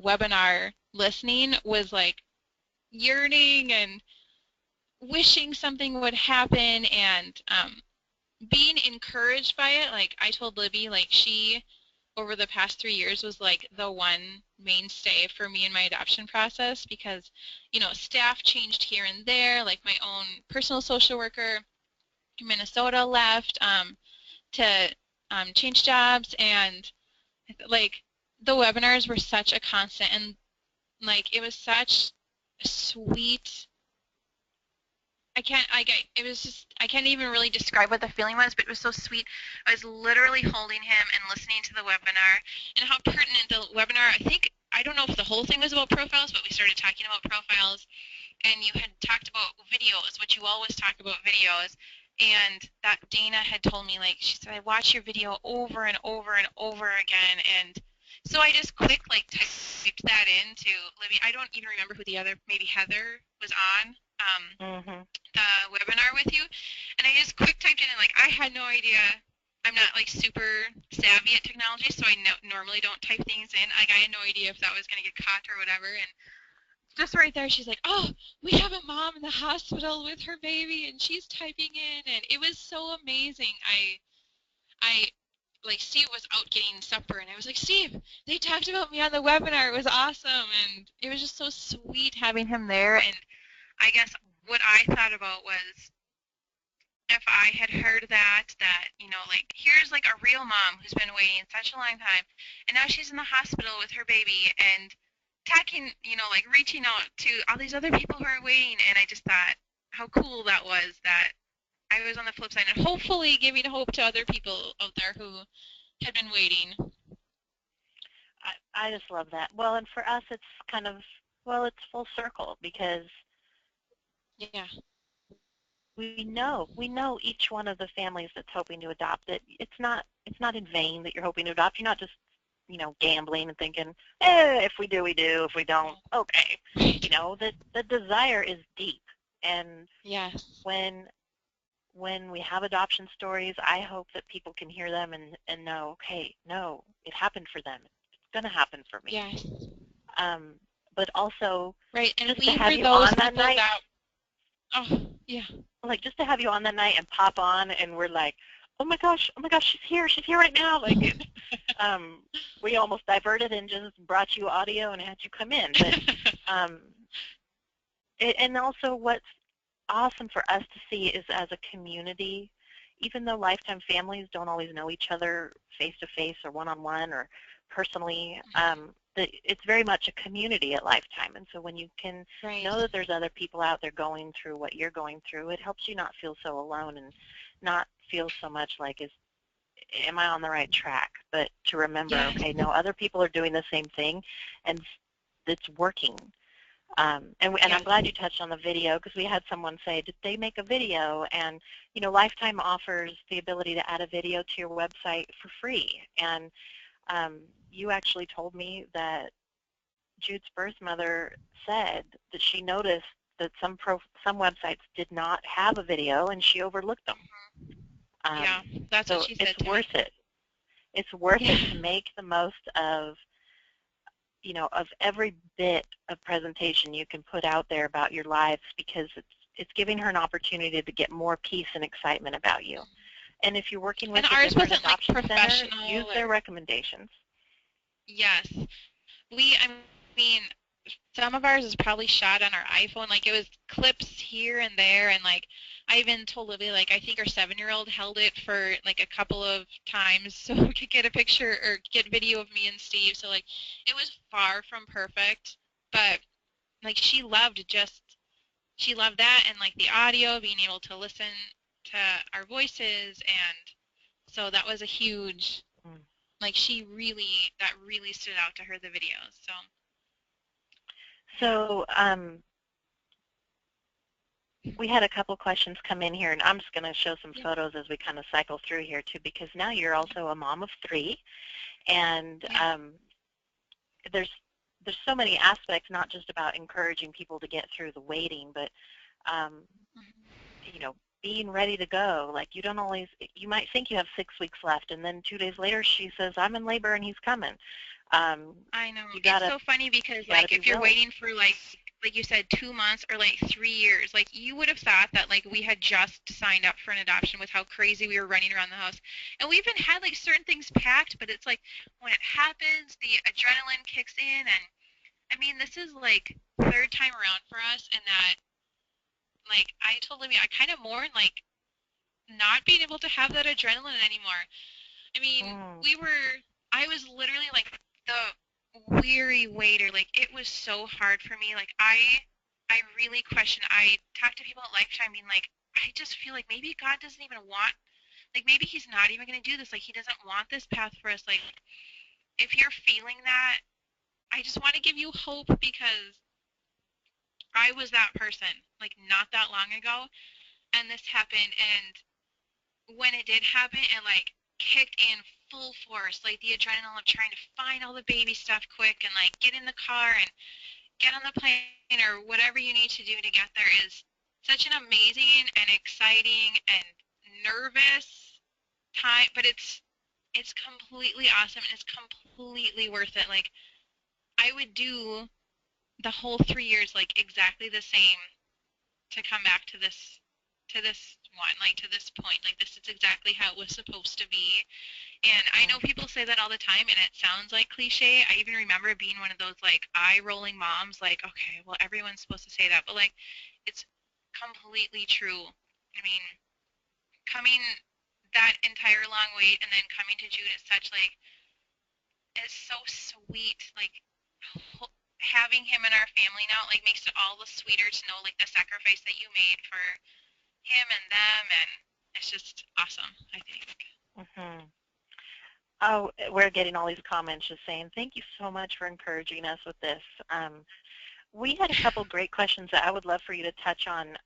webinar listening was like yearning and wishing something would happen and being encouraged by it. Like I told Libby, like she over the past 3 years was like the one mainstay for me in my adoption process because, staff changed here and there. Like my own personal social worker in Minnesota left to change jobs, and like the webinars were such a constant, and like it was such a sweet. It was just, I can't even really describe what the feeling was, but it was so sweet. I was literally holding him and listening to the webinar and how pertinent the webinar, I don't know if the whole thing was about profiles, but we started talking about profiles and you had talked about videos, which you always talk about videos. And that Dana had told me, like, she said, I watch your video over and over and over again. And so I just like typed that into Libby. I don't even remember who the other, maybe Heather was on Hmm. the webinar with you, and I just quick typed it in. Like I had no idea. I'm not like super savvy at technology, so I normally don't type things in. Like I had no idea if that was gonna get caught or whatever, and just right there, she's like, oh, we have a mom in the hospital with her baby, and she's typing in, and it was so amazing. Like, Steve was out getting supper, and I was like, Steve, they talked about me on the webinar. It was awesome, and it was just so sweet having him there. And I guess what I thought about was, if I had heard that, like, here's like a real mom who's been waiting such a long time, and now she's in the hospital with her baby, and talking, like reaching out to all these other people who are waiting, and I just thought how cool that was, that I was on the flip side, and hopefully giving hope to other people out there who had been waiting. I just love that. Well, and for us, it's kind of, well, it's full circle because Yeah. we know each one of the families that's hoping to adopt it. It's not in vain that you're hoping to adopt. You're not just gambling and thinking, if we do, we do. If we don't, okay. The desire is deep, and Yes. when we have adoption stories, I hope that people can hear them and know, okay, no, it happened for them. It's going to happen for me. Yes. But also, right, and just we to have were you those on that people night, that, oh, yeah. like just to have you on that night and pop on, and we're like, oh my gosh, she's here right now. Like, we almost diverted and just brought you audio and had you come in. But and also what's awesome for us to see is, as a community, even though lifetime families don't always know each other face-to-face or one-on-one or personally, it's very much a community at Lifetime. And so when you can know that there's other people out there going through what you're going through, it helps you not feel so alone and not feel so much like, am I on the right track? But to remember, okay, no, other people are doing the same thing, and it's working. And I'm glad you touched on the video, because we had someone say, did they make a video? And, Lifetime offers the ability to add a video to your website for free. And you actually told me that Jude's birth mother said that she noticed that some websites did not have a video, and she overlooked them. Yeah, that's what she said. It's worth it. It's worth it to make the most of of every bit of presentation you can put out there about your lives, because it's giving her an opportunity to get more peace and excitement about you. And if you're working with a different adoption center, use their recommendations. Yes. I mean, some of ours is probably shot on our iPhone. Like, it was clips here and there, and like, I even told Libby, like, I think our 7-year-old held it for like a couple of times so we could get a picture or get video of me and Steve. So like, it was far from perfect, but like, she loved that, and like the audio, being able to listen to our voices, and so that was a huge, like, that really stood out to her, the videos. So we had a couple questions come in here, and I'm just going to show some photos as we kind of cycle through here too, because now you're also a mom of 3, and there's so many aspects, not just about encouraging people to get through the waiting, but being ready to go. Like, you might think you have 6 weeks left, and then 2 days later she says, I'm in labor and he's coming. I know. It's so funny because, like, if you're waiting for, like you said, 2 months or like 3 years, like, you would have thought that, like, we had just signed up for an adoption with how crazy we were running around the house. And we even had, like, certain things packed, but it's like, when it happens, the adrenaline kicks in. And I mean, this is like 3rd time around for us, and that, like, I told Libby, I kind of mourn, like, not being able to have that adrenaline anymore. I mean, I was literally like the weary waiter. Like, it was so hard for me. Like, I really question. I talked to people at Lifetime being like, I just feel like maybe God doesn't even want, like, maybe he's not even going to do this. Like, he doesn't want this path for us. Like, if you're feeling that, I just want to give you hope, because I was that person, like, not that long ago, and this happened. And when it did happen, it, like, kicked in full force, like the adrenaline of trying to find all the baby stuff quick and, like, get in the car and get on the plane or whatever you need to do to get there is such an amazing and exciting and nervous time, but it's completely awesome, and it's completely worth it. Like, I would do the whole 3 years like exactly the same to come back to this one, like to this point, like this is exactly how it was supposed to be. And I know people say that all the time, and it sounds like cliche. I even remember being one of those like eye-rolling moms, like, okay, well, everyone's supposed to say that, but like, it's completely true. I mean, coming that entire long wait and then coming to June is such like, it's so sweet. Like, having him in our family now, like, makes it all the sweeter to know like the sacrifice that you made for him and them, and it's just awesome, I think. Mm-hmm. Oh, we're getting all these comments just saying, thank you so much for encouraging us with this. We had a couple great questions that I would love for you to touch on.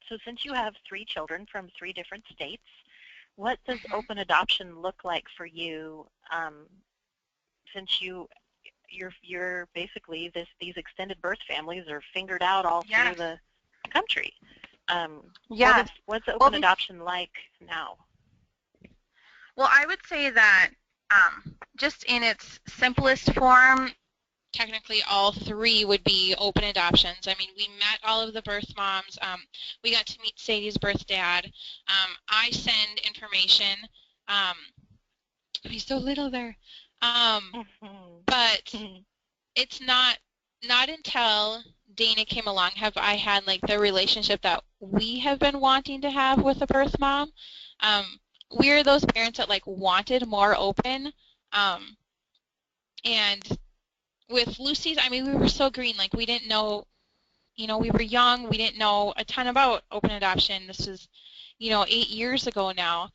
So since you have 3 children from 3 different states, what does open adoption look like for you, since you're basically these extended birth families are fingered out all through the country? What's open adoption like now? Well, I would say that just in its simplest form, technically all 3 would be open adoptions. I mean, we met all of the birth moms. We got to meet Sadie's birth dad. I send information. He's so little there. But it's not until Dana came along have I had like the relationship that we have been wanting to have with a birth mom. We're those parents that like wanted more open. And with Lucy's, I mean, we were so green. Like, we didn't know, we were young. We didn't know a ton about open adoption. This was, 8 years ago now.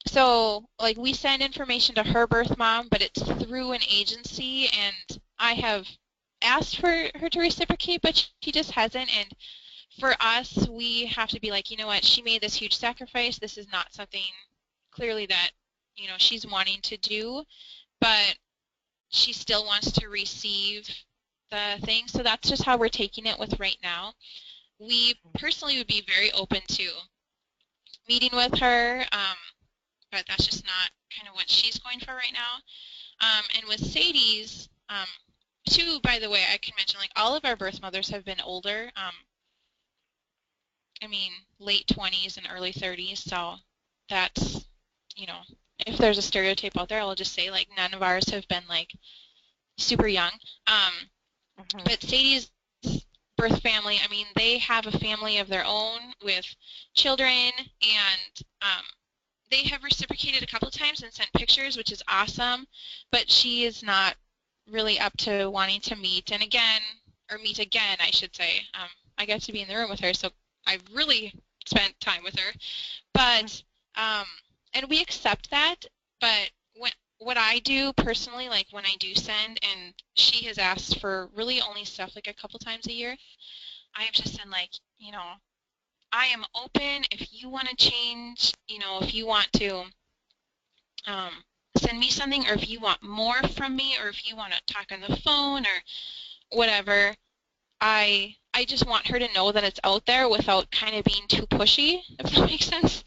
So, like, we send information to her birth mom, but it's through an agency, and I have asked for her to reciprocate, but she just hasn't. And for us, we have to be like, you know what, she made this huge sacrifice. This is not something clearly that, she's wanting to do, but she still wants to receive the thing. So that's just how we're taking it with right now. We personally would be very open to meeting with her, but that's just not kind of what she's going for right now. And with Sadie's, too, by the way, I can mention, like, all of our birth mothers have been older. I mean, late 20s and early 30s, so that's, if there's a stereotype out there, I'll just say, like, none of ours have been, like, super young. But Sadie's birth family, I mean, they have a family of their own with children, and they have reciprocated a couple of times and sent pictures, which is awesome, but she is not really up to wanting to meet. And again, or meet again, I should say. I got to be in the room with her, so I've really spent time with her. But, and we accept that, but what I do personally, like when I do send, and she has asked for really only stuff like a couple times a year, I have just been like, I am open if you want to change, if you want to send me something, or if you want more from me, or if you want to talk on the phone or whatever. I just want her to know that it's out there without kind of being too pushy, if that makes sense.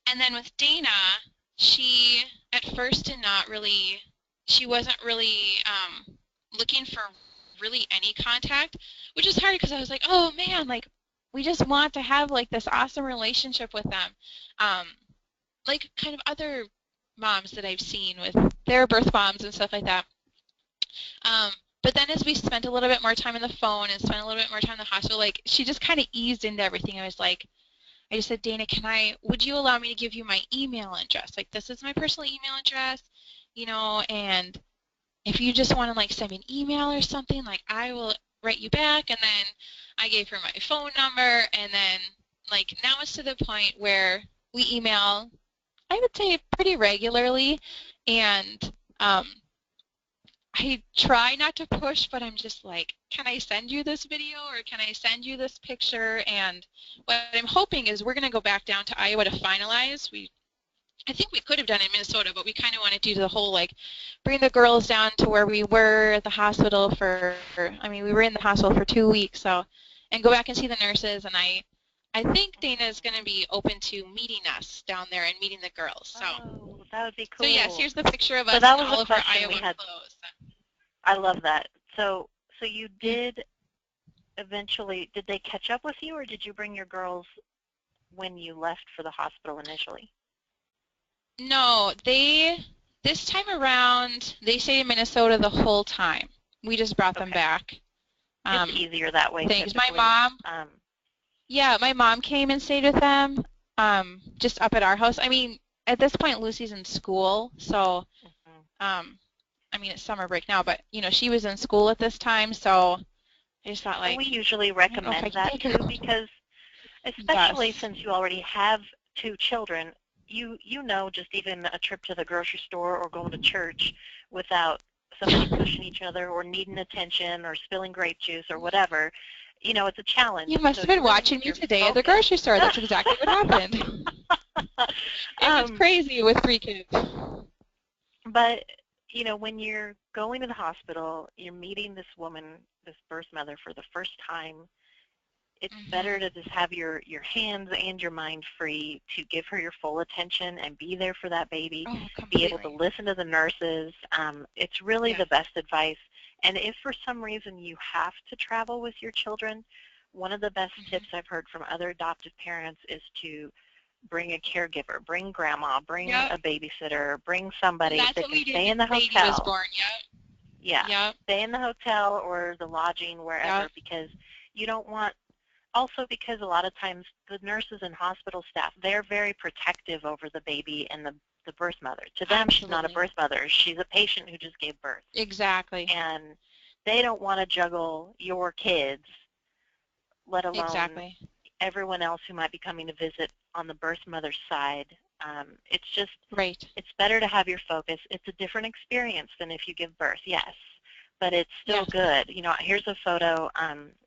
And then with Dana, she at first she wasn't really looking for really any contact, which is hard because I was like, oh man, like we just want to have like this awesome relationship with them. Like kind of other moms that I've seen with their birth moms and stuff like that. But then as we spent a little bit more time on the phone and spent a little bit more time in the hospital, like she just kind of eased into everything. I just said, Dana, would you allow me to give you my email address? Like, this is my personal email address, and if you just want to, like, send me an email or something, like, I will write you back. And then I gave her my phone number, and then, like, now it's to the point where we email, I would say, pretty regularly, and I try not to push, but I'm just like, can I send you this video or can I send you this picture? And what I'm hoping is we're going to go back down to Iowa to finalize. I think we could have done it in Minnesota, but we kind of want to do the whole, like, bring the girls down to where we were at the hospital we were in the hospital for 2 weeks, so, and go back and see the nurses. And I think Dana is going to be open to meeting us down there and meeting the girls. So that would be cool. So yes, here's the picture of us in all of our Iowa clothes. I love that. So you did eventually, did they catch up with you, or did you bring your girls when you left for the hospital initially? No, this time around, they stayed in Minnesota the whole time. We just brought them Okay. back. It's easier that way Thanks. My typically. mom, yeah, my mom came and stayed with them, just up at our house. I mean, at this point, Lucy's in school, so, I mean, it's summer break now, but, you know, she was in school at this time, so I just thought, And like, we usually I don't know if I recommend can that take too, her. because especially Yes. since you already have two children, you know, just even a trip to the grocery store or going to church without somebody pushing each other or needing attention or spilling grape juice or whatever, you know, it's a challenge. You must So have been you really watching need me your today at the focus. grocery store. That's exactly what happened. It was crazy with 3 kids. But, you know, when you're going to the hospital, you're meeting this woman, this birth mother for the first time, it's better to just have your hands and your mind free to give her your full attention and be there for that baby, Oh, be able to completely. listen to the nurses. It's really Yes. the best advice. And if for some reason you have to travel with your children, one of the best tips I've heard from other adoptive parents is to bring a caregiver, bring grandma, bring Yep. a babysitter, bring And somebody that's that what can we did stay when in the Sadie was hotel. born. Yep. Yeah, Yep. stay in the hotel or the lodging, wherever, Yep. because you don't want, also because a lot of times the nurses and hospital staff, they're very protective over the baby and the birth mother. To them, she's not a Absolutely. birth mother. She's a patient who just gave birth. Exactly. And they don't want to juggle your kids, let alone Exactly. everyone else who might be coming to visit on the birth mother's side. It's just, Right. it's better to have your focus. It's a different experience than if you give birth, yes, but it's still Yes. good. You know, here's a photo.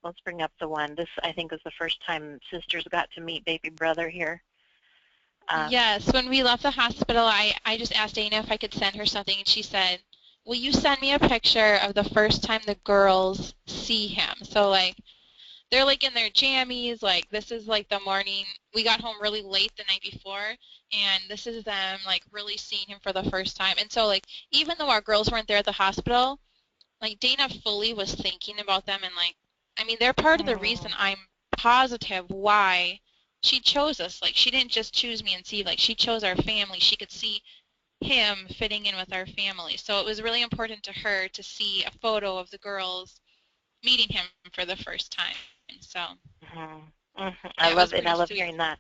Let's bring up the one. This, I think, was the first time sisters got to meet baby brother here. Yes. When we left the hospital, I just asked Dana if I could send her something, and she said, will you send me a picture of the first time the girls see him? So, like, they're like in their jammies, like this is like the morning. We got home really late the night before, and this is them like really seeing him for the first time. And so like even though our girls weren't there at the hospital, like Dana fully was thinking about them, and like I mean they're part of the reason I'm positive why she chose us. Like she didn't just choose me and see, like she chose our family. She could see him fitting in with our family. So it was really important to her to see a photo of the girls meeting him for the first time. So I it was love it, and I pretty love sweet. hearing that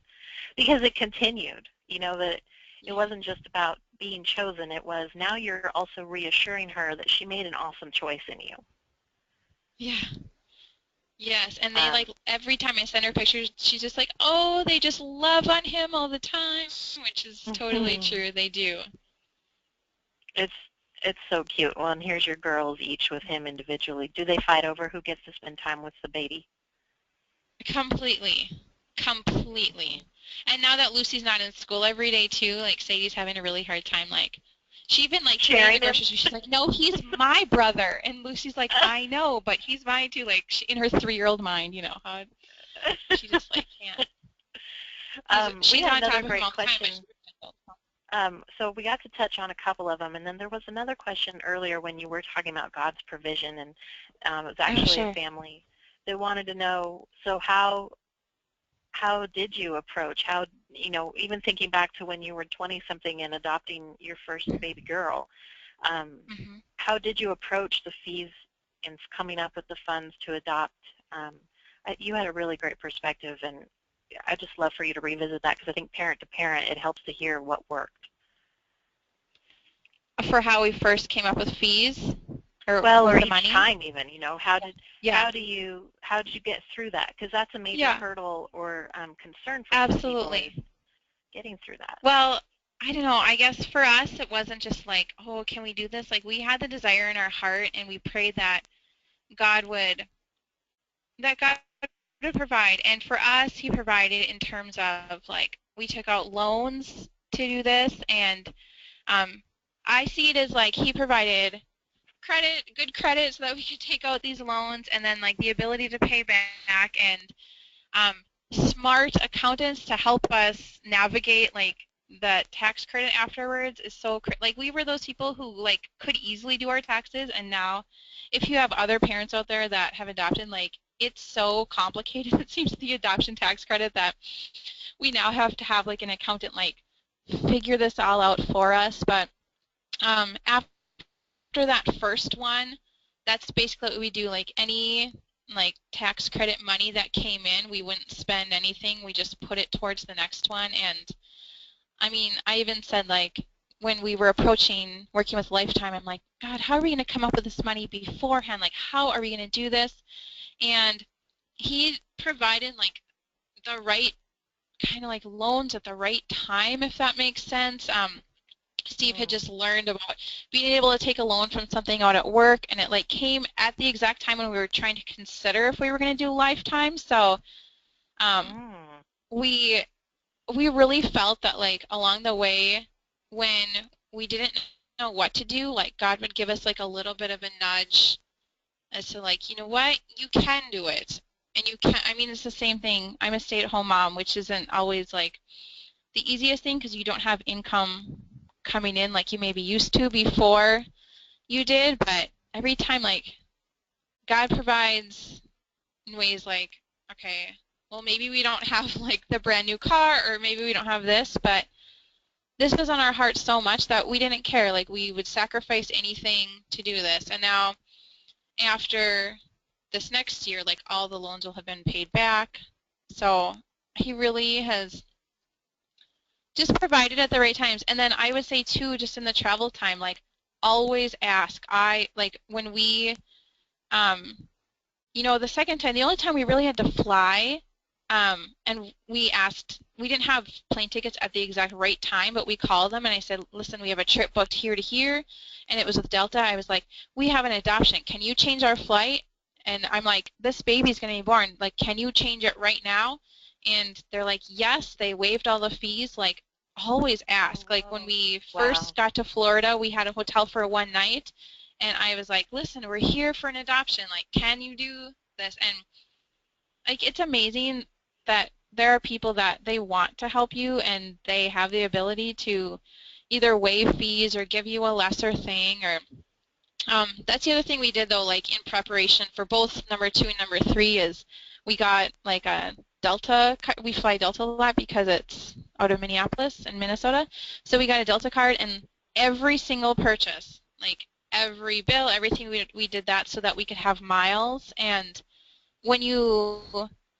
because it continued. You know, that it Yeah. wasn't just about being chosen. It was, now you're also reassuring her that she made an awesome choice in you. Yeah. Yes, and they Um, like every time I send her pictures, she's just like, "Oh, they just love on him all the time," which is totally true. They do. it's it's so cute. Well, and here's your girls each with him individually. Do they fight over who gets to spend time with the baby? Completely. Completely. And now that Lucy's not in school every day too, like Sadie's having a really hard time like she even like today in the Sharing him? grocery store she's like, "No, he's my brother." And Lucy's like, "I know, but he's mine too." Like she, in her 3-year-old mind, you know, how she just like can't. We She's had on another top of him great all the time, but she question. So we got to touch on a couple of them, and then there was another question earlier when you were talking about God's provision, and it was oh, actually a sure. family that wanted to know, so how did you approach, how, you know, even thinking back to when you were 20-something and adopting your first baby girl, how did you approach the fees and coming up with the funds to adopt? You had a really great perspective, and I'd just love for you to revisit that because I think parent to parent, it helps to hear what worked. For how we first came up with fees or Well, or with the each money? time even, you know, how Yeah. did you get through that? Because that's a major Yeah. hurdle or concern for some people is Absolutely. getting through that. Well, I don't know. I guess for us, it wasn't just like, oh, can we do this? Like, we had the desire in our heart, and we prayed that God would that God would provide. And for us, He provided in terms of like we took out loans to do this, and um, I see it as like He provided good credit, so that we could take out these loans, and then like the ability to pay back, and um, smart accountants to help us navigate like the tax credit afterwards is so like we were those people who like could easily do our taxes, and now if you have other parents out there that have adopted, like it's so complicated it seems, the adoption tax credit, that we now have to have like an accountant like figure this all out for us. But after that first one, that's basically what we do. Like any like tax credit money that came in, we wouldn't spend anything, we just put it towards the next one. And I mean, I even said, like, when we were approaching working with Lifetime, I'm like, God, how are we going to come up with this money beforehand? Like, how are we going to do this? And he provided, like, the right kind of, like, loans at the right time, if that makes sense. Steve had just learned about being able to take a loan from something out at work, and it, like, came at the exact time when we were trying to consider if we were going to do Lifetime. So we really felt that, like, along the way when we didn't know what to do, like God would give us like a little bit of a nudge as to, like, you know what, you can do it. And you can, I mean, it's the same thing. I'm a stay-at-home mom, which isn't always like the easiest thing because you don't have income coming in like you maybe used to before you did. But every time, like, God provides in ways like, okay, well, maybe we don't have like the brand new car, or maybe we don't have this, but this was on our hearts so much that we didn't care. Like, we would sacrifice anything to do this. And now after this next year, like, all the loans will have been paid back. So he really has just provided at the right times. And then I would say too, just in the travel time, like, always ask. Like, when we you know, the second time, the only time we really had to fly, and we didn't have plane tickets at the exact right time, but we called them and I said, listen, we have a trip booked here to here, and it was with Delta. I was like, we have an adoption. Can you change our flight? And I'm like, this baby's going to be born. Like, can you change it right now? And they're like, yes. They waived all the fees. Like, always ask. Like, when we first got to Florida, we had a hotel for one night. And I was like, listen, we're here for an adoption. Like, can you do this? And, like, it's amazing that there are people that they want to help you and they have the ability to either waive fees or give you a lesser thing. Or that's the other thing we did, though, like, in preparation for both number 2 and number 3, is we got like a Delta. We fly Delta a lot because it's out of Minneapolis in Minnesota. So we got a Delta card, and every single purchase, like, every bill, everything, we did that so that we could have miles. And when you,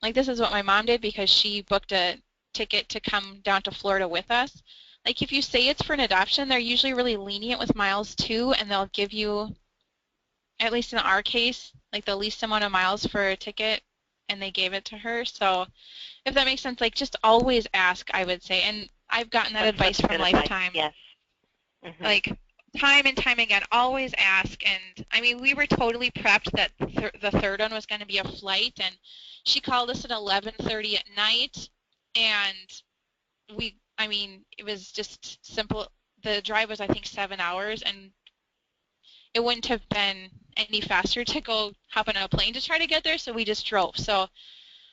like, this is what my mom did because she booked a ticket to come down to Florida with us. Like, if you say it's for an adoption, they're usually really lenient with miles too, and they'll give you, at least in our case, like the least amount of miles for a ticket, and they gave it to her. So if that makes sense, like, just always ask, I would say. And I've gotten that advice from Lifetime. Yes. Like, time and time again, always ask. And I mean, we were totally prepped that the third one was going to be a flight, and she called us at 11:30 at night, and I mean, it was just simple. The drive was, I think, 7 hours, and it wouldn't have been any faster to go hop on a plane to try to get there, so we just drove. So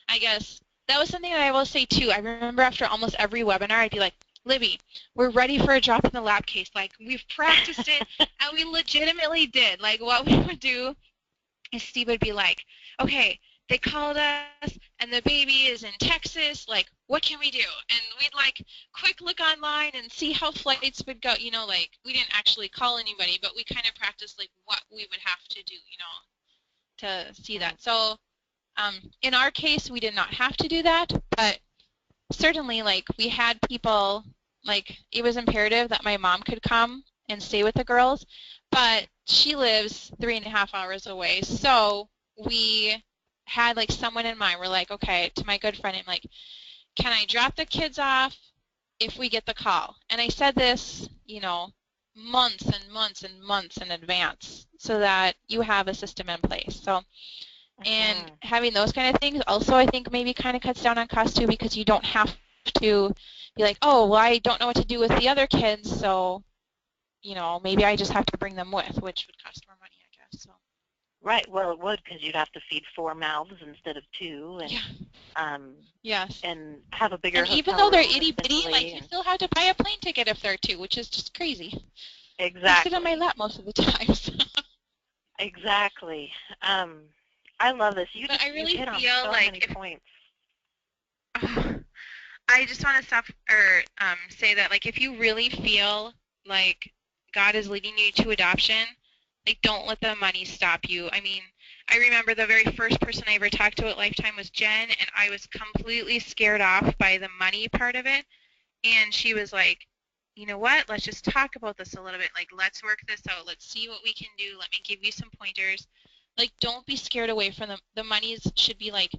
I guess that was something that I will say too. I remember after almost every webinar, I'd be like, Libby, we're ready for a drop in the lap case. Like, we've practiced it, and we legitimately did. Like, what we would do is Steve would be like, okay, they called us, and the baby is in Texas. Like, what can we do? And we'd, like, quick look online and see how flights would go. You know, like, we didn't actually call anybody, but we kind of practiced, like, what we would have to do, you know, to see that. So in our case, we did not have to do that, but certainly, like, we had people, like, it was imperative that my mom could come and stay with the girls, but she lives 3.5 hours away, so we had, like, someone in mind. We're like, okay, to my good friend, I'm like, can I drop the kids off if we get the call? And I said this, you know, months and months and months in advance so that you have a system in place. So, and having those kind of things also, I think, maybe kind of cuts down on cost too, because you don't have to be like, oh, well, I don't know what to do with the other kids, so, you know, maybe I just have to bring them with, which would cost more money, I guess. So. Right. Well, it would, because you'd have to feed 4 mouths instead of 2, Yeah. um, Yes. and have a bigger And even hotel though they're room itty bitty, essentially. like you still have to buy a plane ticket if they're two, which is just crazy. They sit on my Exactly. lap most of the times. Exactly. Um, I love this. But I You really hit on feel so like many if points. I just want to stop or say that like if you really feel like God is leading you to adoption, like don't let the money stop you. I mean, I remember the very first person I ever talked to at Lifetime was Jen, and I was completely scared off by the money part of it. And she was like, you know what? Let's just talk about this a little bit. Like, let's work this out. Let's see what we can do. Let me give you some pointers. Like, don't be scared away from them. The monies should be like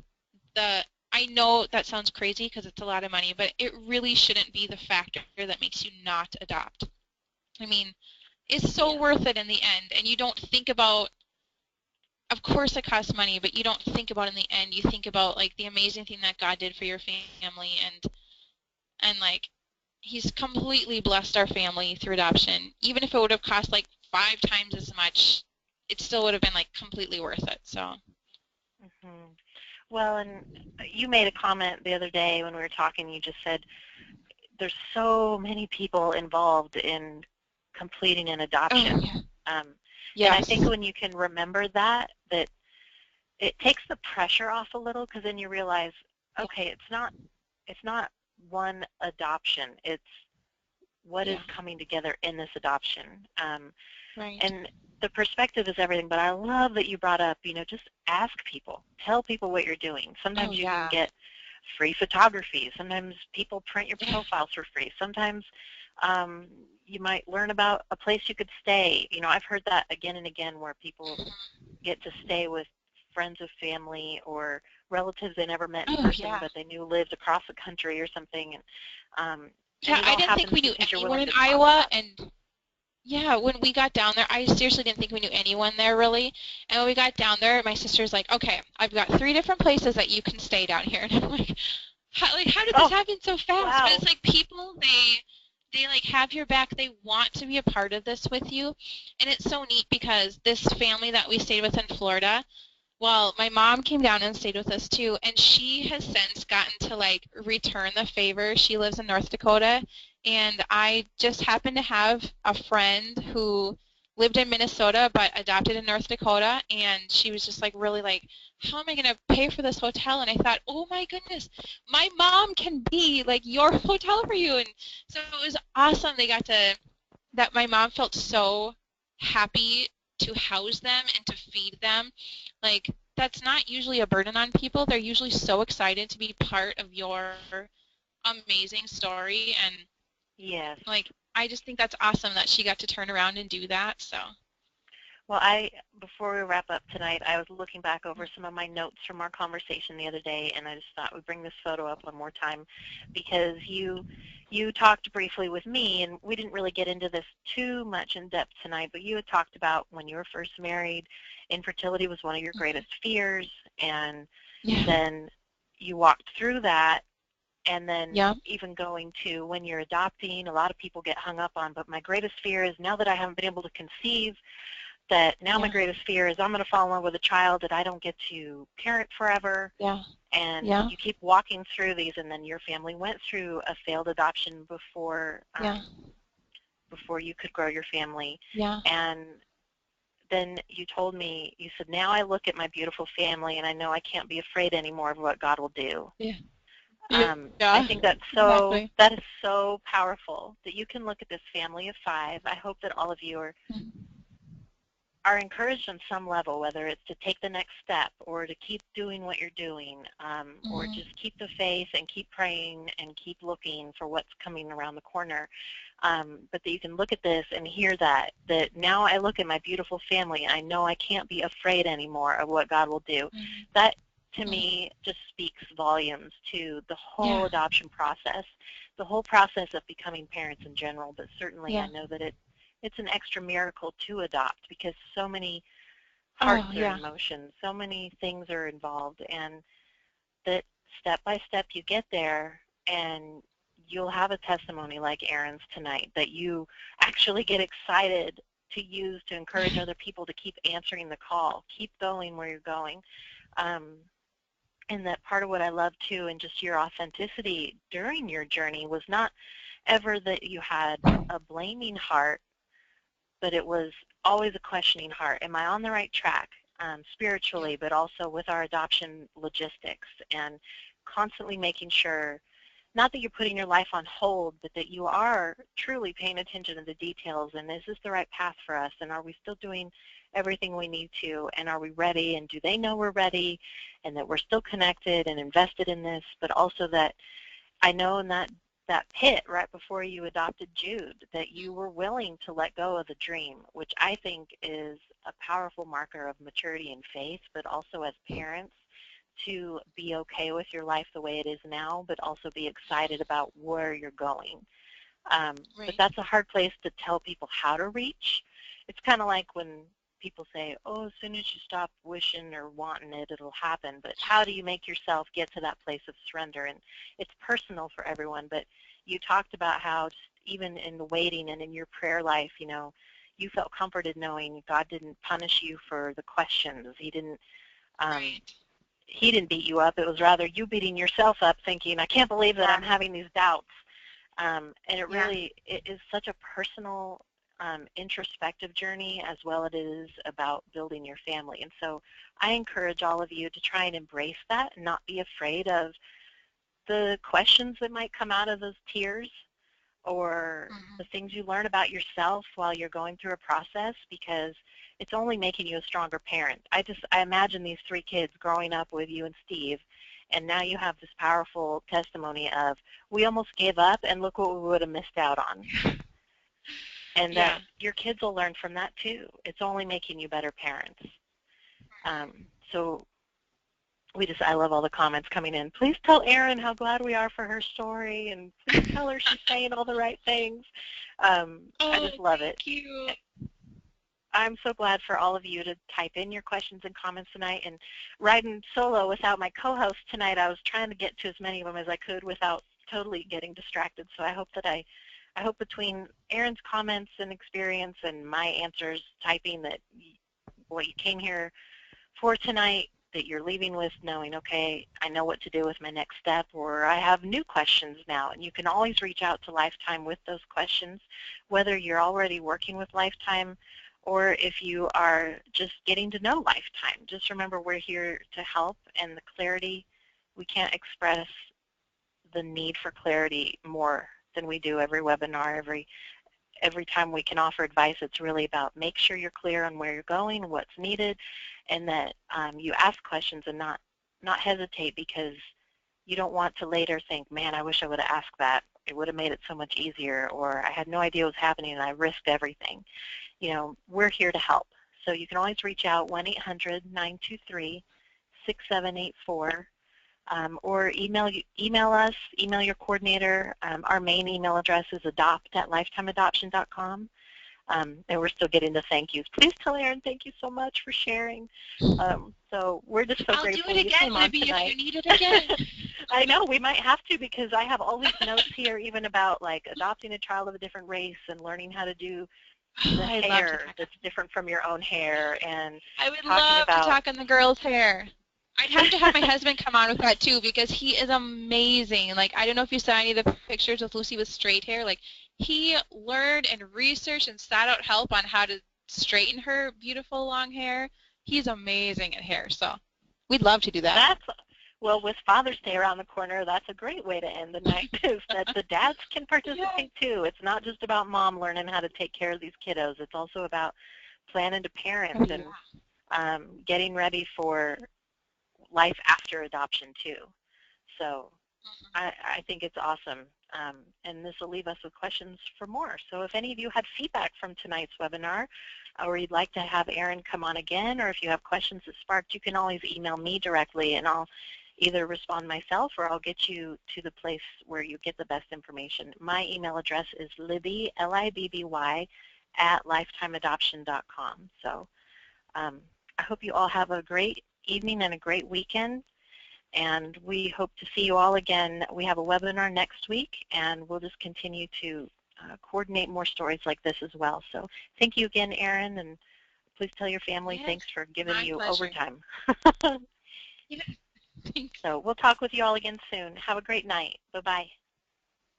the I know that sounds crazy because it's a lot of money, but it really shouldn't be the factor that makes you not adopt. I mean, it's so Yeah. worth it in the end, and you don't think about, of course it costs money, but you don't think about in the end, you think about like the amazing thing that God did for your family, and like he's completely blessed our family through adoption. Even if it would have cost like 5 times as much, it still would have been like completely worth it. So Hmm. Well, and you made a comment the other day when we were talking. You just said there's so many people involved in completing an oh adoption. yeah. And I think Yes. when you can remember that it takes the pressure off a little, because then you realize, Yeah. okay, it's not one adoption. It's what is Yeah. coming together in this adoption. Right. And the perspective is everything, but I love that you brought up, just ask people. Tell people what you're doing. Oh Sometimes you can yeah. get free photography. Sometimes people print your Yeah. profiles for free. Sometimes you might learn about a place you could stay. I've heard that again and again, where people get to stay with friends of family or relatives they never met in Oh person, yeah. but they knew lived across the country or something. And Yeah, it I all didn't think happens we knew because you're anyone willing in to talk Iowa, about it. and yeah, when we got down there, I seriously didn't think we knew anyone there really. And when we got down there, my sister's like, "Okay, I've got 3 different places that you can stay down here." And I'm like, how did this Oh, happen so fast? But wow. it's like people, they like have your back. They want to be a part of this with you, and it's so neat because this family that we stayed with in Florida. Well, my mom came down and stayed with us too, and she has since gotten to like return the favor. She lives in North Dakota, and I just happened to have a friend who lived in Minnesota but adopted in North Dakota, and she was just like really like, how am I going to pay for this hotel? And I thought, oh my goodness, my mom can be like your hotel for you. And so it was awesome. They got to that my mom felt so happy to house them and to feed them. Like, that's not usually a burden on people. They're usually so excited to be part of your amazing story. And, Yes. like, I just think that's awesome that she got to turn around and do that. So, Well, before we wrap up tonight, I was looking back over some of my notes from our conversation the other day, and I just thought we'd bring this photo up one more time, because you talked briefly with me, and we didn't really get into this too much in depth tonight, but you had talked about when you were first married, infertility was one of your greatest fears, and yeah. then you walked through that. And then Yeah. even going to when you're adopting, a lot of people get hung up on, but my greatest fear is, now that I haven't been able to conceive, that now my Yeah. greatest fear is I'm going to fall in love with a child that I don't get to parent forever. Yeah. And Yeah. you keep walking through these, and then your family went through a failed adoption Yeah. before you could grow your family. Yeah. And then you told me, you said, now I look at my beautiful family and I know I can't be afraid anymore of what God will do. Yeah. I Yeah. think Exactly. that is so powerful, that you can look at this family of 5. I hope that all of you are encouraged on some level, whether it's to take the next step or to keep doing what you're doing, or Mm-hmm. just keep the faith and keep praying and keep looking for what's coming around the corner. But that you can look at this and hear that now I look at my beautiful family and I know I can't be afraid anymore of what God will do. Mm-hmm. That, to Mm-hmm. me, just speaks volumes to the whole Yeah. adoption process, the whole process of becoming parents in general, but certainly I Yeah. know that it's an extra miracle to adopt, because so many hearts Oh, are yeah. in motion, so many things are involved, and that step by step you get there, and you'll have a testimony like Erin's tonight, that you actually get excited use to encourage other people to keep answering the call, keep going where you're going. And that part of what I love too, and just your authenticity during your journey, was not ever that you had a blaming heart, but it was always a questioning heart. Am I on the right track, spiritually, but also with our adoption logistics, and constantly making sure, not that you're putting your life on hold, but that you are truly paying attention to the details, and is this the right path for us, and are we still doing everything we need to, and are we ready, and do they know we're ready, and that we're still connected and invested in this, but also that I know in that pit right before you adopted Jude that you were willing to let go of the dream, which I think is a powerful marker of maturity and faith, but also as parents to be okay with your life the way it is now, but also be excited about where you're going. But that's a hard place to tell people how to reach. It's kind of like when people say, oh, as soon as you stop wishing or wanting it, it'll happen. But how do you make yourself get to that place of surrender? And it's personal for everyone. But you talked about how just even in the waiting and in your prayer life, you know, you felt comforted knowing God didn't punish you for the questions. He didn't He didn't beat you up. It was rather you beating yourself up thinking, I can't believe that I'm having these doubts. And it really it is such a personal, introspective journey, as well as it is about building your family. And so I encourage all of you to try and embrace that and not be afraid of the questions that might come out of those tears, or the things you learn about yourself while you're going through a process, because it's only making you a stronger parent. I imagine these 3 kids growing up with you and Steve, and now you have this powerful testimony of, we almost gave up and look what we would have missed out on. And that your kids will learn from that too. It's only making you better parents. So I love all the comments coming in. Please tell Erin how glad we are for her story, and please tell her she's saying all the right things. I just love it. Thank you. I'm so glad for all of you to type in your questions and comments tonight. And riding solo without my co-host tonight, I was trying to get to as many of them as I could without totally getting distracted. So I hope that I hope between Erin's comments and experience and my answers typing, that what you came here for tonight, that you're leaving with knowing, okay, I know what to do with my next step, or I have new questions now. And you can always reach out to Lifetime with those questions, whether you're already working with Lifetime or if you are just getting to know Lifetime. Just remember, we're here to help, and the clarity, we can't express the need for clarity more than we do every webinar, every time we can offer advice. It's really about make sure you're clear on where you're going, what's needed, and that you ask questions and not hesitate, because you don't want to later think, man, I wish I would have asked that. It would have made it so much easier, or I had no idea what was happening and I risked everything. You know, we're here to help. So you can always reach out, 1-800-923-6784, or email us, email your coordinator. Our main email address is adopt@lifetimeadoption.com. And we're still getting the thank yous. Please tell Erin thank you so much for sharing. So we're just so grateful you came on tonight. I'll do it again, Libby, if you need it again. I know, we might have to, because I have all these notes here, even about like adopting a child of a different race and learning how to do the hair that's different from your own hair. And I would love to talk on the girls' hair. I'd have to have my husband come on with that too, because he is amazing. Like, I don't know if you saw any of the pictures of Lucy with straight hair. Like, he learned and researched and sought out help on how to straighten her beautiful long hair. He's amazing at hair, so we'd love to do that. Well, with Father's Day around the corner, that's a great way to end the night, is that the dads can participate too. It's not just about mom learning how to take care of these kiddos. It's also about planning to parent and getting ready for life after adoption too. So I think it's awesome. And this will leave us with questions for more. So if any of you had feedback from tonight's webinar, or you'd like to have Erin come on again, or if you have questions that sparked, you can always email me directly, and I'll either respond myself or I'll get you to the place where you get the best information. My email address is Libby, Libby, @lifetimeadoption.com. So I hope you all have a great evening and a great weekend, and we hope to see you all again. We have a webinar next week, and we'll just continue to coordinate more stories like this as well. So thank you again, Erin, and please tell your family Yes, thanks for giving you pleasure. overtime. Yeah, thanks. So we'll talk with you all again soon. Have a great night. Bye-bye.